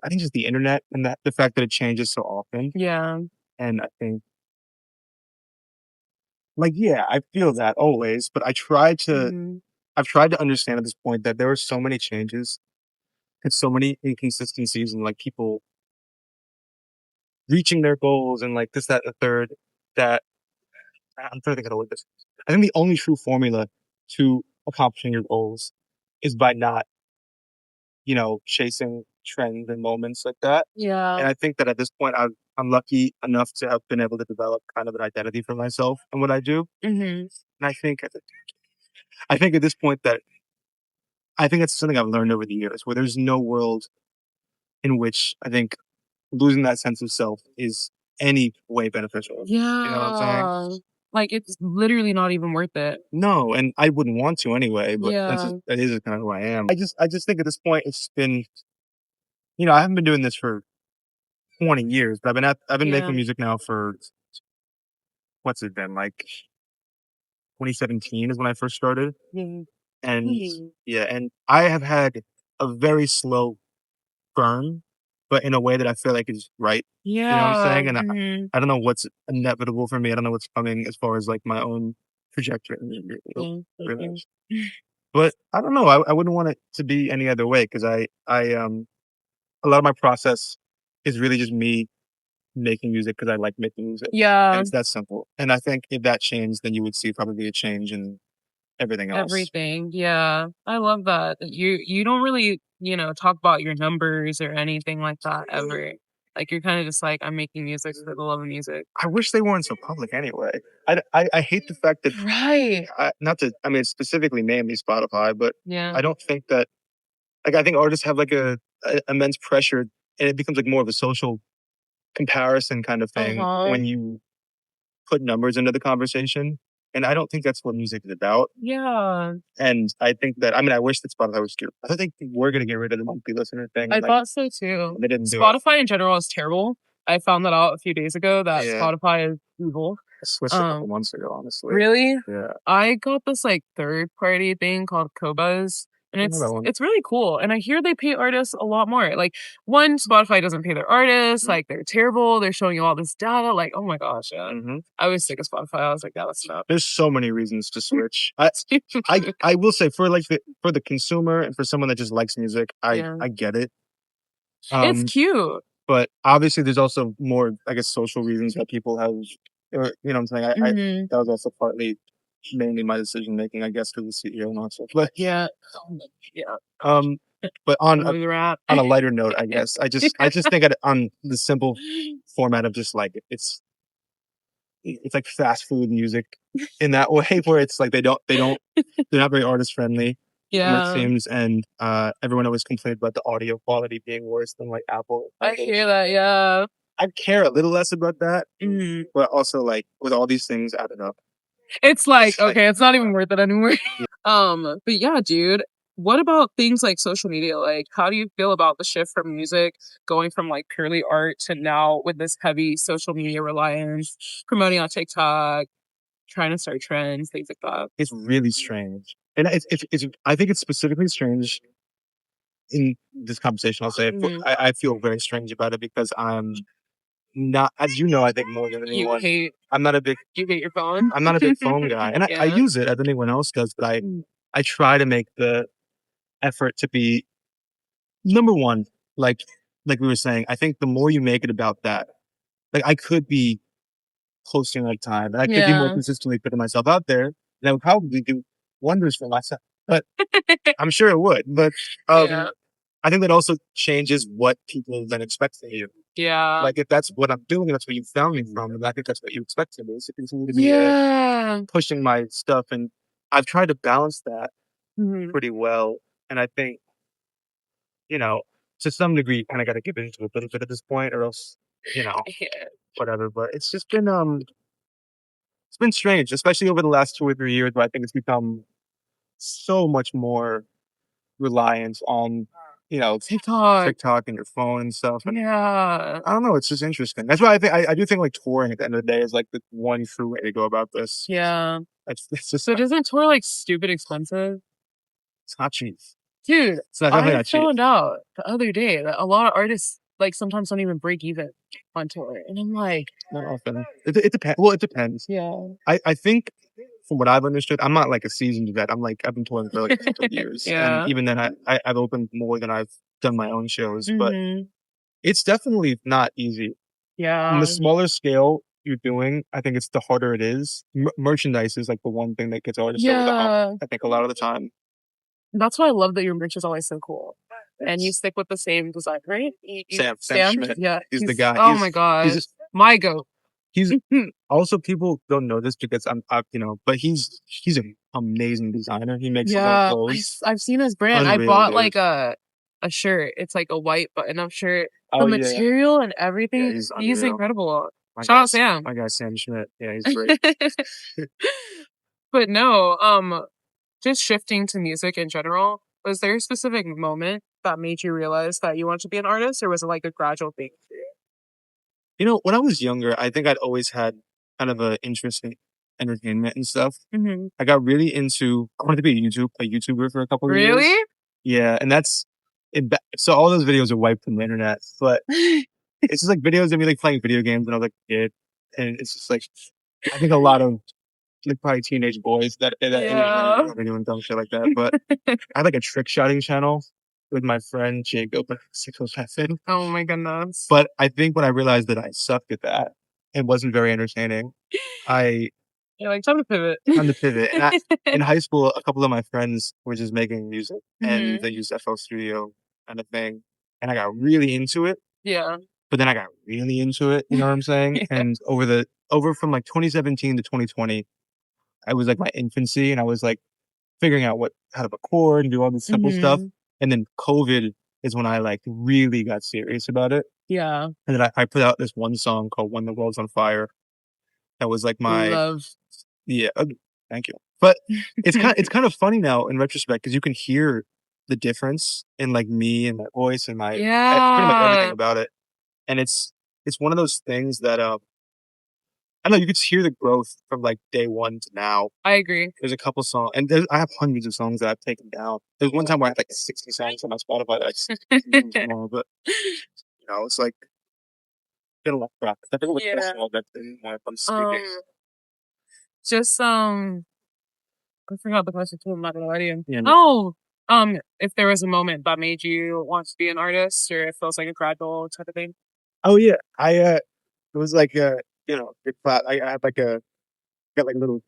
[SPEAKER 3] I think just the internet and that the fact that it changes so often.
[SPEAKER 1] Yeah.
[SPEAKER 3] And I think, like, yeah, I feel that always, but I've tried to understand at this point that there are so many changes and so many inconsistencies and like people reaching their goals and like this, that, and the third, that I'm trying to think how to word this. I think the only true formula to accomplishing your goals is by not, you know, chasing trends and moments like that.
[SPEAKER 1] Yeah.
[SPEAKER 3] And I think that at this point, I'm lucky enough to have been able to develop kind of an identity for myself and what I do. And I think at this point that I think it's something I've learned over the years where there's no world in which I think losing that sense of self is any way beneficial.
[SPEAKER 1] Yeah.
[SPEAKER 3] You know what I'm saying?
[SPEAKER 1] Like, it's literally not even worth it.
[SPEAKER 3] No, and I wouldn't want to anyway, but
[SPEAKER 1] Yeah.
[SPEAKER 3] that is kind of who I am. I just think at this point it's been, you know, I haven't been doing this for 20 years, but I've been making music now for, what's it been, like 2017 is when I first started. And and I have had a very slow burn, but in a way that I feel like is right. You know what I'm saying? And I don't know what's inevitable for me. I don't know what's coming as far as like my own trajectory. But I don't know. I wouldn't want it to be any other way because a lot of my process is really just me making music because I like making music.
[SPEAKER 1] Yeah.
[SPEAKER 3] And it's that simple. And I think if that changed, then you would see probably a change in everything else.
[SPEAKER 1] Everything. Yeah. I love that. You don't really, you know, talk about your numbers or anything like that ever. Like you're kind of just like, I'm making music for the love of music.
[SPEAKER 3] I wish they weren't so public anyway. I hate the fact that not to, I mean, specifically name me Spotify, but I don't think that, like, I think artists have like a immense pressure and it becomes like more of a social comparison kind of thing when you put numbers into the conversation. And I don't think that's what music is about.
[SPEAKER 1] Yeah.
[SPEAKER 3] And I think that, I mean, I wish that Spotify was good. I think we're going to get rid of the monthly listener thing.
[SPEAKER 1] I thought so too.
[SPEAKER 3] They didn't do
[SPEAKER 1] Spotify in general is terrible. I found that out a few days ago that Spotify is evil.
[SPEAKER 3] I switched a couple months ago, honestly.
[SPEAKER 1] Really?
[SPEAKER 3] Yeah.
[SPEAKER 1] I got this like third party thing called Kobuz. And it's really cool. And I hear they pay artists a lot more. Like, one, Spotify doesn't pay their artists. Like, they're terrible. They're showing you all this data. Like, oh my gosh. Yeah. I was sick of Spotify. I was like, let's stop.
[SPEAKER 3] There's so many reasons to switch. I will say for the consumer and for someone that just likes music, I get it.
[SPEAKER 1] It's cute.
[SPEAKER 3] But obviously there's also more, I guess, social reasons that people have, or, you know what I'm saying? That was also partly mainly my decision making, I guess, because the CEO and all stuff. But but on a lighter note, I guess I just think on the simple format of just like it's like fast food music in that way, where it's like they're not very artist friendly. It seems, and everyone always complained about the audio quality being worse than like Apple.
[SPEAKER 1] I hear that, yeah.
[SPEAKER 3] I care a little less about that, but also like with all these things added up,
[SPEAKER 1] it's like okay, it's not even worth it anymore. But yeah, dude, what about things like social media? Like, how do you feel about the shift from music going from like purely art to now with this heavy social media reliance, promoting on TikTok, trying to start trends, things like that?
[SPEAKER 3] It's really strange, and it's I think it's specifically strange in this conversation. I'll say it, I feel very strange about it because I'm not, as you know, I think more than anyone.
[SPEAKER 1] You hate your phone?
[SPEAKER 3] I'm not a big phone guy, and I use it as anyone else does, but I try to make the effort to be number one. Like we were saying, I think the more you make it about that, like I could be posting like time, and I could be more consistently putting myself out there, and I would probably do wonders for myself. But I'm sure it would. But I I think that also changes what people then expect from you.
[SPEAKER 1] Yeah.
[SPEAKER 3] Like if that's what I'm doing, that's what you found me from, and I think that's what you expect from me. Is to continue to be pushing my stuff, and I've tried to balance that pretty well. And I think, to some degree, you kind of got to give into it a little bit at this point, or else, whatever. But it's just been it's been strange, especially over the last 2 or 3 years, where I think it's become so much more reliance on, TikTok and your phone and stuff. And I don't know. It's just interesting. That's why I do think like touring at the end of the day is like the one true way to go about this.
[SPEAKER 1] Yeah.
[SPEAKER 3] It's just
[SPEAKER 1] So doesn't tour like stupid expensive?
[SPEAKER 3] it's not cheap.
[SPEAKER 1] Dude,
[SPEAKER 3] It's definitely
[SPEAKER 1] I
[SPEAKER 3] not cheap.
[SPEAKER 1] found out the other day that a lot of artists like sometimes don't even break even on tour. And I'm like,
[SPEAKER 3] Not often. It depends. Well, it depends.
[SPEAKER 1] yeah.
[SPEAKER 3] I think from what I've understood, I'm not like a seasoned vet. I've been touring for like a couple of years.
[SPEAKER 1] Yeah.
[SPEAKER 3] And even then I've opened more than I've done my own shows. But it's definitely not easy.
[SPEAKER 1] Yeah.
[SPEAKER 3] On the smaller scale you're doing, I think it's the harder it is. Merchandise is like the one thing that gets artists over the hump, I think, a lot of the time.
[SPEAKER 1] That's why I love that your merch is always so cool. And you stick with the same design, right?
[SPEAKER 3] Sam Schmidt.
[SPEAKER 1] Yeah.
[SPEAKER 3] He's the guy.
[SPEAKER 1] Oh my god. My goat.
[SPEAKER 3] He's also, people don't know this because but he's an amazing designer. He makes his own clothes.
[SPEAKER 1] I've seen his brand.
[SPEAKER 3] Unreal,
[SPEAKER 1] I bought
[SPEAKER 3] dude.
[SPEAKER 1] like a shirt. It's like a white button-up shirt. The material and everything.
[SPEAKER 3] Yeah,
[SPEAKER 1] he's incredible.
[SPEAKER 3] My
[SPEAKER 1] Shout out Sam.
[SPEAKER 3] My guy Sam Schmidt. Yeah, he's great.
[SPEAKER 1] But no, just shifting to music in general, was there a specific moment that made you realize that you wanted to be an artist, or was it like a gradual thing for you?
[SPEAKER 3] When I was younger, I think I'd always had kind of an interest in entertainment and stuff. I got really into. I wanted to be a YouTuber for a couple of years.
[SPEAKER 1] Really?
[SPEAKER 3] Yeah, and so all those videos are wiped from the internet, but it's just like videos of me like playing video games when I was like a kid, and it's just like I think a lot of like probably teenage boys that are doing dumb shit like that. But I had like a trick shotting channel with my friend Jacob, 607.
[SPEAKER 1] Oh my goodness!
[SPEAKER 3] But I think when I realized that I sucked at that and wasn't very entertaining,
[SPEAKER 1] You're like, time to pivot.
[SPEAKER 3] And in high school, a couple of my friends were just making music and they used FL Studio kind of thing. And I got really into it.
[SPEAKER 1] Yeah.
[SPEAKER 3] But then I got really into it, you know what I'm saying? And over from like 2017 to 2020, I was like my infancy and I was like figuring out how to record and do all this simple stuff. And then COVID is when I like really got serious about it.
[SPEAKER 1] Yeah.
[SPEAKER 3] And then I put out this one song called When the World's on Fire. That was like my
[SPEAKER 1] love.
[SPEAKER 3] Yeah, thank you. But it's kind of funny now in retrospect because you can hear the difference in like me and my voice and my pretty much everything about it. And it's one of those things that I don't know, you could hear the growth from like day one to now.
[SPEAKER 1] I agree.
[SPEAKER 3] There's a couple songs, and I have hundreds of songs that I've taken down. There's one time where I had like 60 songs on my Spotify that I but it's like been a lot of practice. I think that thing when I'm speaking.
[SPEAKER 1] Just I forgot the question too. I'm not gonna lie to you.
[SPEAKER 3] Yeah,
[SPEAKER 1] if there was a moment that made you want to be an artist, or it feels like a gradual type of thing.
[SPEAKER 3] Oh yeah, it was like big flat. I had like got like a little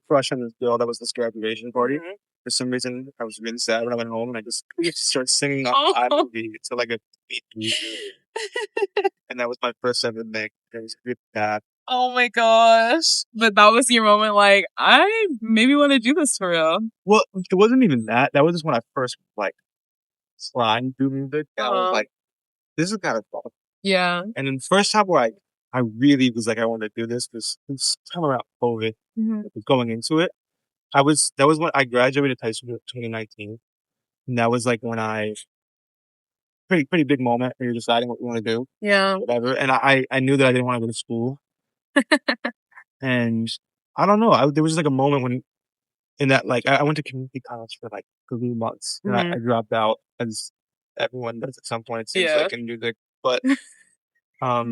[SPEAKER 3] crush on this girl that was this graduation party. For some reason, I was really sad when I went home, and I just started singing the iMovie to like a beat. And that was my first ever thing. It was really bad.
[SPEAKER 1] Oh my gosh. But that was your moment, like, I maybe want to do this for real.
[SPEAKER 3] Well, it wasn't even that. That was just when I first, like, trying to do music. I was like, this is kind of fun.
[SPEAKER 1] Yeah.
[SPEAKER 3] And then the first time where I really was like, I want to do this was time around COVID. Going into it. That was when I graduated high school in 2019. And that was like when pretty big moment where you're deciding what you want to do.
[SPEAKER 1] Yeah.
[SPEAKER 3] Whatever. And I knew that I didn't want to go to school. And I don't know. There was like a moment when in that, like, I went to community college for like 3 months and I dropped out, as everyone does at some point, it seems like, in music. But I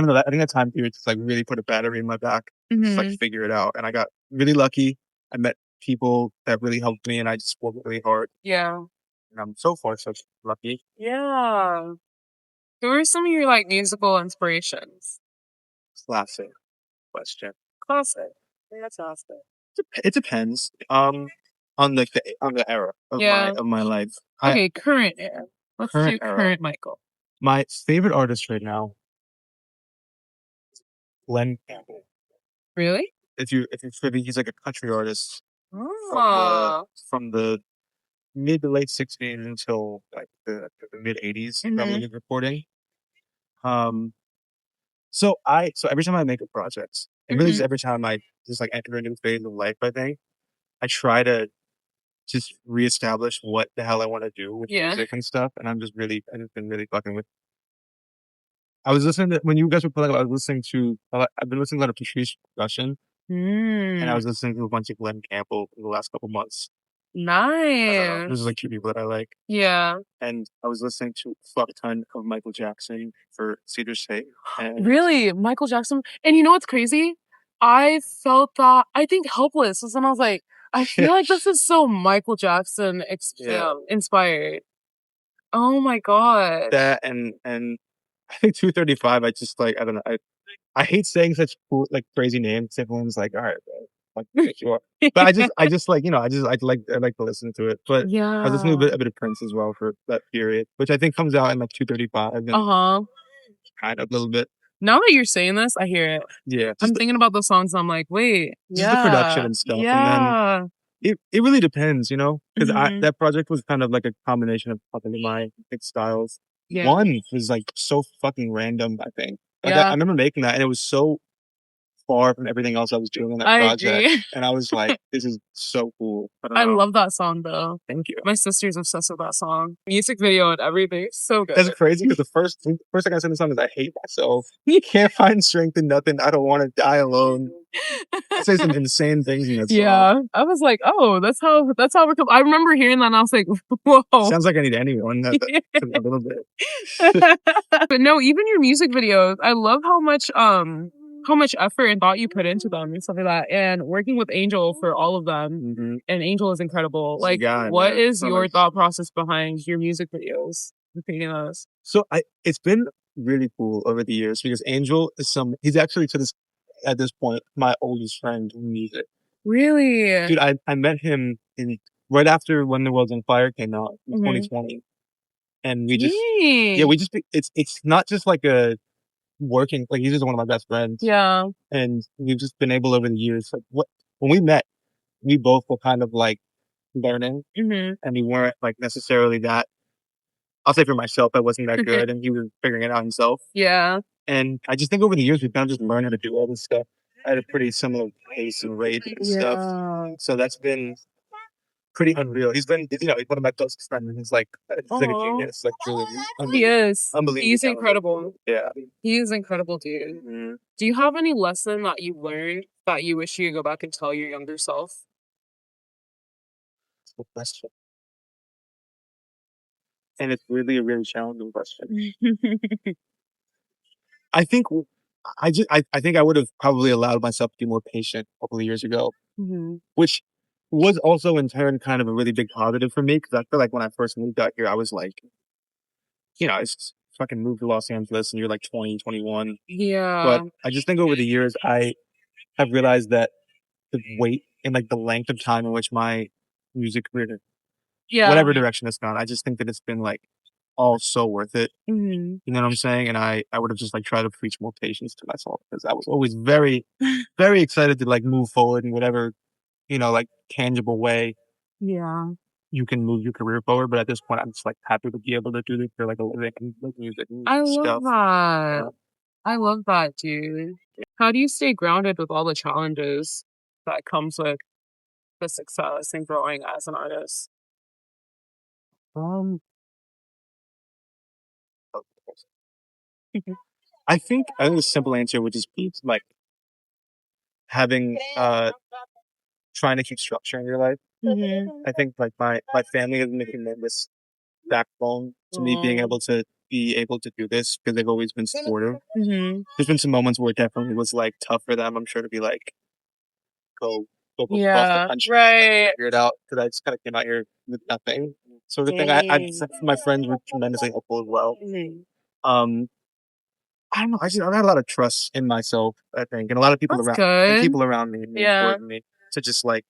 [SPEAKER 3] don't know. I think that time period just like really put a battery in my back, just like figure it out. And I got really lucky. I met people that really helped me, and I just worked really hard.
[SPEAKER 1] Yeah.
[SPEAKER 3] And I'm so far so lucky.
[SPEAKER 1] Yeah. Who are some of your like musical inspirations?
[SPEAKER 3] Classic question.
[SPEAKER 1] Classic. That's awesome.
[SPEAKER 3] It depends. on the era of my life.
[SPEAKER 1] Okay, current era. Let's do current Michael.
[SPEAKER 3] My favorite artist right now, Glenn Campbell.
[SPEAKER 1] Really?
[SPEAKER 3] If you're privy, he's like a country artist from the mid to late '60s until like the mid '80s. From when recording. So every time I make a project, and really just every time I just like enter a new phase of life, I think I try to just reestablish what the hell I want to do with music and stuff. And I've just been really fucking with. I was listening to when you guys were playing. I've been listening to a lot of Patrice Rushen, and I was listening to a bunch of Glenn Campbell in the last couple months.
[SPEAKER 1] Nice.
[SPEAKER 3] There's like two people that I like.
[SPEAKER 1] Yeah.
[SPEAKER 3] And I was listening to a fuck ton of Michael Jackson for Cedar's sake.
[SPEAKER 1] Really? Michael Jackson? And you know what's crazy? I felt that, I think Helpless was when I was like, I feel like this is so Michael Jackson inspired. Oh my god.
[SPEAKER 3] That and I think 235, I just like, I don't know. I hate saying such cool, like crazy names. Everyone's like, all right, bro. Like, sure. But I just like, I like to listen to it. But I was listening to a bit of Prince as well for that period, which I think comes out in like 235 and kind of a little bit.
[SPEAKER 1] Now that you're saying this, I hear it.
[SPEAKER 3] Yeah.
[SPEAKER 1] I'm thinking about the songs, I'm like, wait.
[SPEAKER 3] Just the production and stuff.
[SPEAKER 1] Yeah.
[SPEAKER 3] And then it really depends, because that project was kind of like a combination of fucking my styles. Yeah. One was like so fucking random, I think. Like I remember making that and it was so far from everything else I was doing in that project. Agree. And I was like, this is so cool. I love that song though. Thank you. My sister's obsessed with that song. Music video and everything. So good. That's crazy because the first thing I said in the song is I hate myself. Can't find strength in nothing. I don't want to die alone. I say some insane things in that song. Yeah. I was like, oh, that's how we're I remember hearing that and I was like, whoa. Sounds like I need anyone. A little bit. But no, even your music videos, I love how much effort and thought you put into them and stuff like that. And working with Angel for all of them. And Angel is incredible. Like, what is your thought process behind your music videos? Repeating those. So it's been really cool over the years because Angel is he's actually at this point, my oldest friend in music. Really? Dude, I met him right after When the World's on Fire came out in 2020. And we just, it's not just like a working, like he's just one of my best friends. Yeah. And we've just been able over the years, like when we met, we both were kind of like learning and we weren't like necessarily that, I'll say for myself, I wasn't that good and he was figuring it out himself. Yeah. And I just think over the years, we've kind of just learned how to do all this stuff at a pretty similar pace and rate and stuff. So that's been pretty unreal. He's been, he's one of my closest friends. And he's like a genius. Like really, he is unbelievable. He's incredible. Yeah, he is incredible, dude. Do you have any lesson that you learned that you wish you could go back and tell your younger self? That's a good question. And it's really a really challenging question. I think I think I would have probably allowed myself to be more patient a couple of years ago, which was also in turn kind of a really big positive for me because I feel like when I first moved out here, I was like, I just fucking moved to Los Angeles and you're like 20, 21. Yeah. But I just think over the years, I have realized that the weight and like the length of time in which my music career, whatever direction it's gone, I just think that it's been like all so worth it. You know what I'm saying? And I would have just like tried to preach more patience to myself because I was always very, very excited to like move forward in whatever, like tangible way. Yeah. You can move your career forward, but at this point, I'm just like happy to be able to do this for like a living and like music and stuff. I love that, dude. How do you stay grounded with all the challenges that comes with the success and growing as an artist? I think the simple answer would just be like having trying to keep structure in your life. I think like my family has been a tremendous backbone to me being able to do this because they've always been supportive. There's been some moments where it definitely was like tough for them, I'm sure, to be like go across the country and figure it out because I just kind of came out here with nothing sort of thing. My friends were tremendously helpful as well. I don't know. I've had a lot of trust in myself, I think, and a lot of people around me important me to just like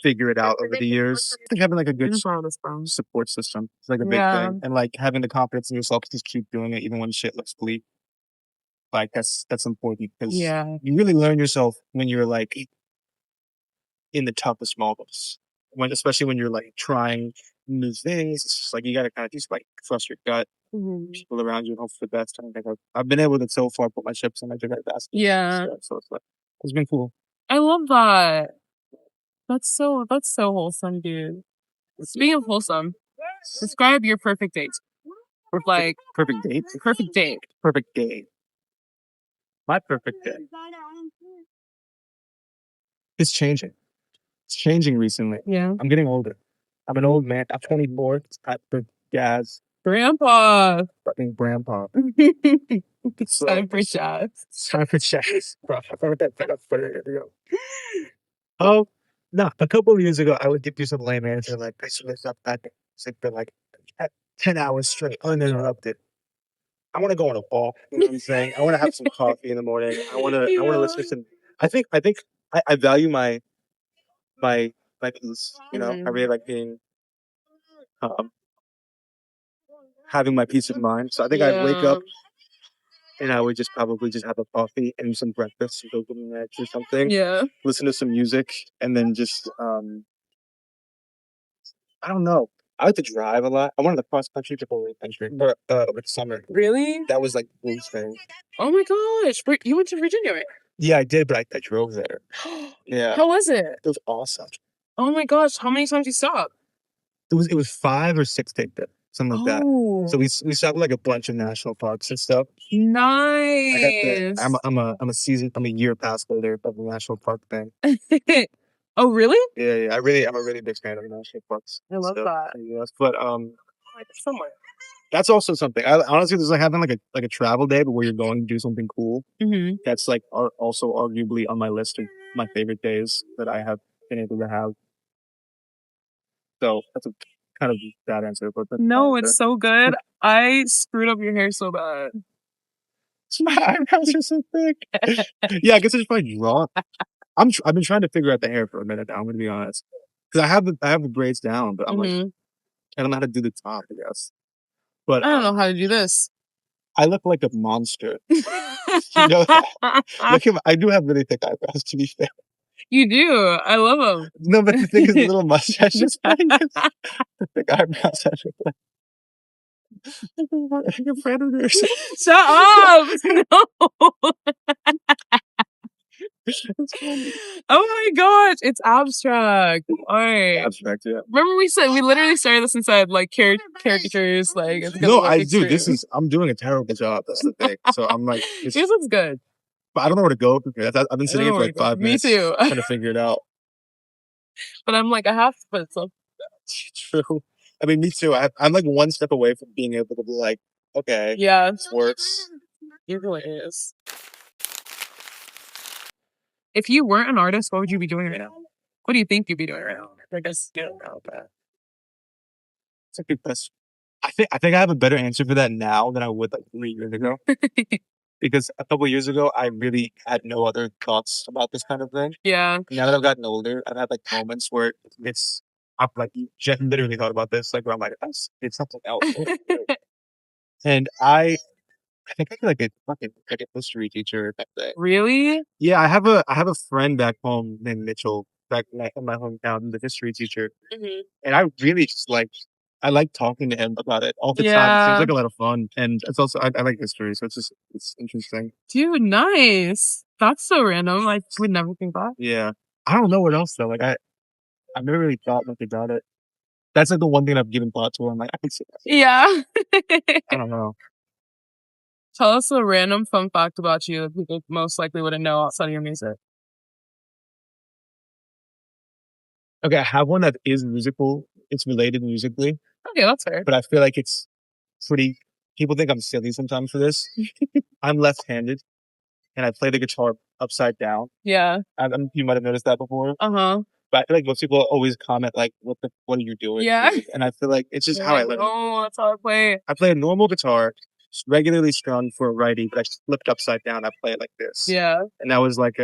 [SPEAKER 3] figure it out over the years. I think having like a good support system is like a big thing, and like having the confidence in yourself to just keep doing it even when shit looks bleak. Like that's important because you really learn yourself when you're like in the toughest moments. Especially when you're like trying new things, it's just like you gotta kind of just like trust your gut, people around you, and hope for the best. I think I've been able to so far put my chips in my big basket. Yeah, so it's like it's been cool. I love that. That's so wholesome, dude. Speaking of wholesome, describe your perfect date. Or like perfect date. Perfect date. Perfect date. My perfect date. It's changing. It's changing recently. Yeah. I'm getting older. I'm an old man. I'm 24. It's time for gas. Grandpa. Fucking grandpa. It's time for shots. It's time for shots. Bro, I found that better for it. Oh, no. A couple of years ago, I would do some lame answer like, I should lift up that for like 10 hours straight, uninterrupted. I want to go on a walk. You know what I'm saying? I want to have some coffee in the morning. I want to listen to some. I think I value my peace. You know, I really like being um, having my peace of mind. So I think I'd wake up and I would just probably just have a coffee and some breakfast, some coconut nuts or something. Yeah. Listen to some music and then just I don't know. I like to drive a lot. I wanted to cross country to Boulder country, but over the summer. Really? That was like the thing. Oh my gosh! You went to Virginia, right? Yeah, I did, but I drove there. Yeah. How was it? It was awesome. Oh my gosh! How many times you stopped? It was 5 or 6 days, something like that. So we stopped like a bunch of national parks and stuff. Nice. I'm a year pass holder of the national park thing. Oh really? Yeah. I'm a really big fan of the national parks. I love that. Yes, but somewhere. That's also something. Honestly, there's like having like a travel day, but where you're going to do something cool. Mm-hmm. That's like also arguably on my list of my favorite days that I have been able to have. So that's a kind of bad answer, but no, it's so good. I screwed up your hair so bad. My eyebrows are so thick. Yeah, I guess I should probably draw. I've been trying to figure out the hair for a minute now. I'm gonna be honest, because I have the braids down, but I'm like I don't know how to do the top. I guess, but I don't know how to do this. I look like a monster. You know that? I do have really thick eyebrows. To be fair, you do. I love them. No, but the thing is, the little mustache is funny. The thick eyebrows. Like a predator. Shut up! No. Oh my gosh, it's abstract. Alright. Abstract, yeah. Remember we literally started this inside like caricatures, like it's no, I do. I'm doing a terrible job. That's the thing. So I'm like, this looks good. But I don't know where to go. I've been sitting here for like 5 minutes. Me too. Trying to figure it out. But I'm like, I have to put some. True. I mean, me too. I'm like one step away from being able to be like, okay, yeah, this works. It really is. If you weren't an artist, what would you be doing right now? What do you think you'd be doing right now? I guess you don't know, but it's a good question. I think I have a better answer for that now than I would like 3 years ago. Because a couple of years ago, I really had no other thoughts about this kind of thing. Yeah. Now that I've gotten older, I've had like moments where I've like literally thought about this, like where I'm like, it's something else. And I think I could like a history teacher type thing. Really? Yeah, I have a friend back home named Mitchell, back in my hometown, the history teacher. Mm-hmm. And I really just I like talking to him about it all the time. It seems like a lot of fun, and it's also I like history, so it's interesting. Dude, nice. That's so random. I would never think that. Yeah, I don't know what else though. Like I've never really thought much about it. That's like the one thing I've given thought to. I'm like, I can see that. Yeah. I don't know. Tell us a random fun fact about you that people most likely wouldn't know outside of your music. Okay, I have one that is musical. It's related musically. Okay, that's fair. But I feel like it's pretty. People think I'm silly sometimes for this. I'm left-handed, and I play the guitar upside down. Yeah. You might have noticed that before. Uh-huh. But I feel like most people always comment like, "What are you doing?" Yeah. And I feel like it's just how I learn. Oh, that's how I play. I play a normal guitar, regularly strung for a righty, but I flipped upside down. I play it like this. Yeah. And that was like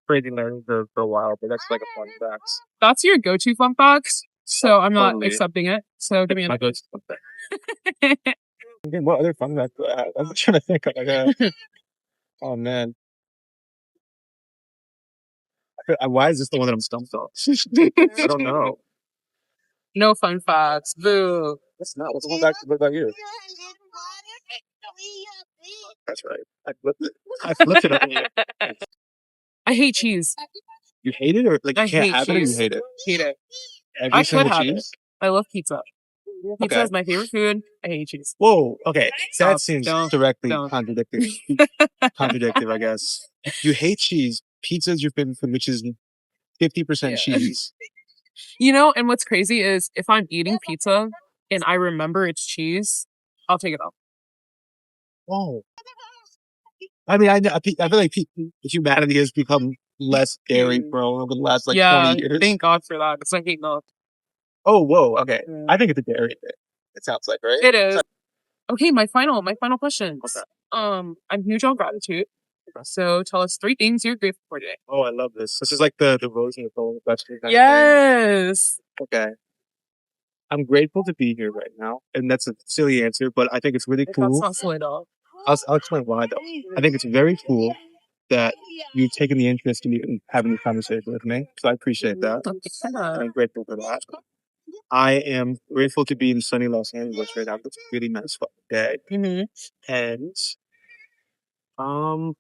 [SPEAKER 3] crazy learning for a while, but that's like a fun fact.
[SPEAKER 1] That's your go-to fun fact, so I'm not accepting it. So give me
[SPEAKER 3] my go-to fun fact. Again, what other fun fact? I'm trying to think. Oh man, why is this the one that I'm stumped on? I don't know.
[SPEAKER 1] No fun facts. Boo.
[SPEAKER 3] That's not. What's the fun fact? What about you? That's right. I flipped it on you.
[SPEAKER 1] I hate cheese.
[SPEAKER 3] You hate it, or like
[SPEAKER 1] I
[SPEAKER 3] you can't
[SPEAKER 1] hate
[SPEAKER 3] have
[SPEAKER 1] cheese.
[SPEAKER 3] it, or you hate it?
[SPEAKER 1] Hate it.
[SPEAKER 3] Every
[SPEAKER 1] I
[SPEAKER 3] single
[SPEAKER 1] could have
[SPEAKER 3] cheese.
[SPEAKER 1] it. I love pizza. Pizza
[SPEAKER 3] Okay.
[SPEAKER 1] is my favorite food. I hate cheese.
[SPEAKER 3] Whoa. Okay. That
[SPEAKER 1] Stop.
[SPEAKER 3] seems
[SPEAKER 1] Don't.
[SPEAKER 3] directly
[SPEAKER 1] Don't.
[SPEAKER 3] contradictory. Contradictive, I guess. You hate cheese. Pizza is your favorite food, which is 50% cheese.
[SPEAKER 1] You know, and what's crazy is if I'm eating pizza and I remember it's cheese, I'll take it off.
[SPEAKER 3] Oh. I mean, I feel like humanity has become less dairy prone over the last 20 years.
[SPEAKER 1] Thank God for that, because I hate milk.
[SPEAKER 3] Oh, whoa. Okay. I think it's a dairy thing. It sounds like, right?
[SPEAKER 1] It is. Okay, my final questions. Okay. I'm huge on gratitude. So tell us 3 things you're grateful for today.
[SPEAKER 3] Oh, I love this. This is like the rose and the thorn question.
[SPEAKER 1] Yes.
[SPEAKER 3] Okay. I'm grateful to be here right now, and that's a silly answer, but I think it's really cool.
[SPEAKER 1] That's not silly at all.
[SPEAKER 3] I'll explain why though. I think it's very cool that you've taken the interest in having this conversation with me, so I appreciate that. I'm grateful for that. I am grateful to be in sunny Los Angeles right now. It's a really nice day, and I'm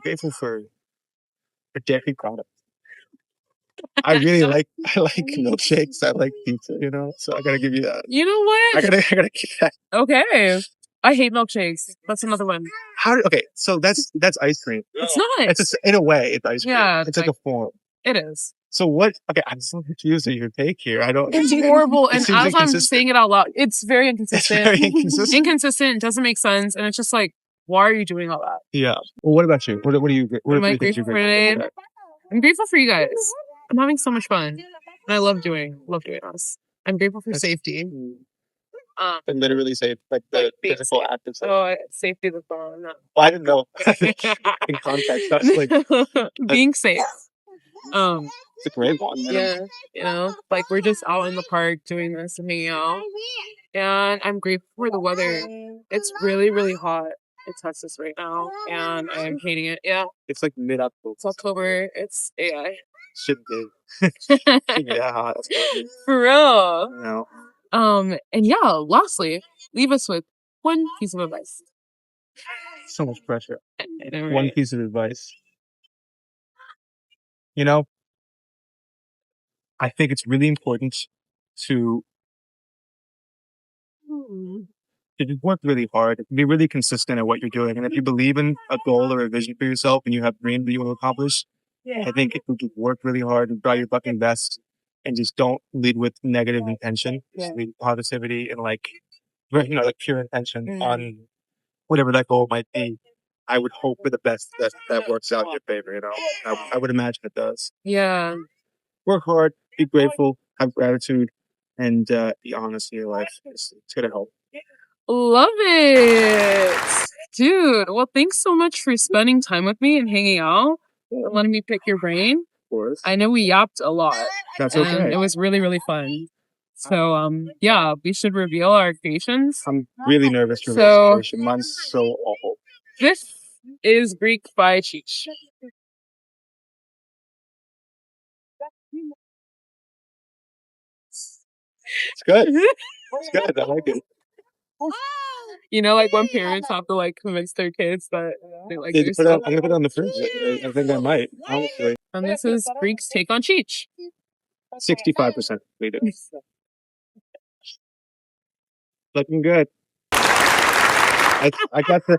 [SPEAKER 3] grateful for dairy products. I like milkshakes. I like pizza, so I gotta give you that.
[SPEAKER 1] You know what?
[SPEAKER 3] I gotta keep that.
[SPEAKER 1] Okay. I hate milkshakes. That's another one.
[SPEAKER 3] Okay, so that's ice cream.
[SPEAKER 1] It's not.
[SPEAKER 3] It's in a way, it's ice cream.
[SPEAKER 1] Yeah.
[SPEAKER 3] It's like a form.
[SPEAKER 1] It is.
[SPEAKER 3] So what? Okay, I'm so confused at your take here. I don't.
[SPEAKER 1] It's horrible, and as I'm saying it out loud, it's very inconsistent.
[SPEAKER 3] It's very inconsistent.
[SPEAKER 1] Inconsistent, doesn't make sense, and it's just like, why are you doing all that?
[SPEAKER 3] Yeah. Well, what about you? What do you? What
[SPEAKER 1] am I grateful for today? I'm grateful for you guys. I'm having so much fun, and I love doing this. I'm grateful for safety.
[SPEAKER 3] And literally safe, like the physical act of safety.
[SPEAKER 1] Oh, safety the phone.
[SPEAKER 3] Well, I didn't know. In context, that's like
[SPEAKER 1] being safe.
[SPEAKER 3] It's a great one.
[SPEAKER 1] Yeah, like we're just out in the park doing this and hanging out. And I'm grateful for the weather. It's really, really hot in Texas right now, and I'm hating it. Yeah.
[SPEAKER 3] It's like mid-October.
[SPEAKER 1] It's October. It's AI.
[SPEAKER 3] Should be. Yeah,
[SPEAKER 1] for real.
[SPEAKER 3] No.
[SPEAKER 1] And yeah, lastly, leave us with one piece of advice.
[SPEAKER 3] So much pressure.
[SPEAKER 1] I know, right?
[SPEAKER 3] One piece of advice. I think it's really important to work really hard, be really consistent at what you're doing. And if you believe in a goal or a vision for yourself and you have dreams that you want to accomplish, I think if you work really hard and try your fucking best and just don't lead with negative intention, just lead positivity and like pure intention on whatever that goal might be. I would hope for the best that works out in your favor, I would imagine it does. Yeah. Work hard, be grateful, have gratitude, and be honest in your life. It's gonna help. Love it. Dude, well, thanks so much for spending time with me and hanging out and letting me pick your brain. Of course. I know we yapped a lot. That's okay. It was really, really fun. So, yeah, we should reveal our creations. I'm really nervous for this creation. Mine's so awful. This is Greek by Cheech. It's good. It's good. I like it. Like when parents have to like convince their kids that they like their stuff. I'm gonna put it on the fridge. I think I might, honestly. And this is Greek's take on Cheech. 65% completed. Looking good. I got the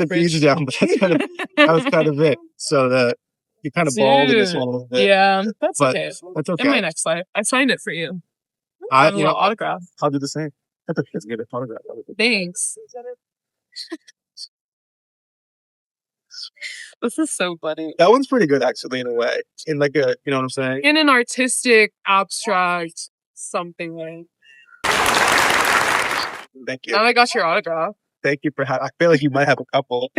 [SPEAKER 3] beads down, but that was kind of it. So you kind of balled in this one a little bit. Yeah, that's okay. That's okay. In my next life, I signed it for you. Autograph. I'll do the same. I thought you guys get an autograph. Thanks. This is so funny. That one's pretty good, actually, in a way. In like a, you know what I'm saying? In an artistic, abstract, something way. Thank you. Now I got your autograph. Thank you for I feel like you might have a couple.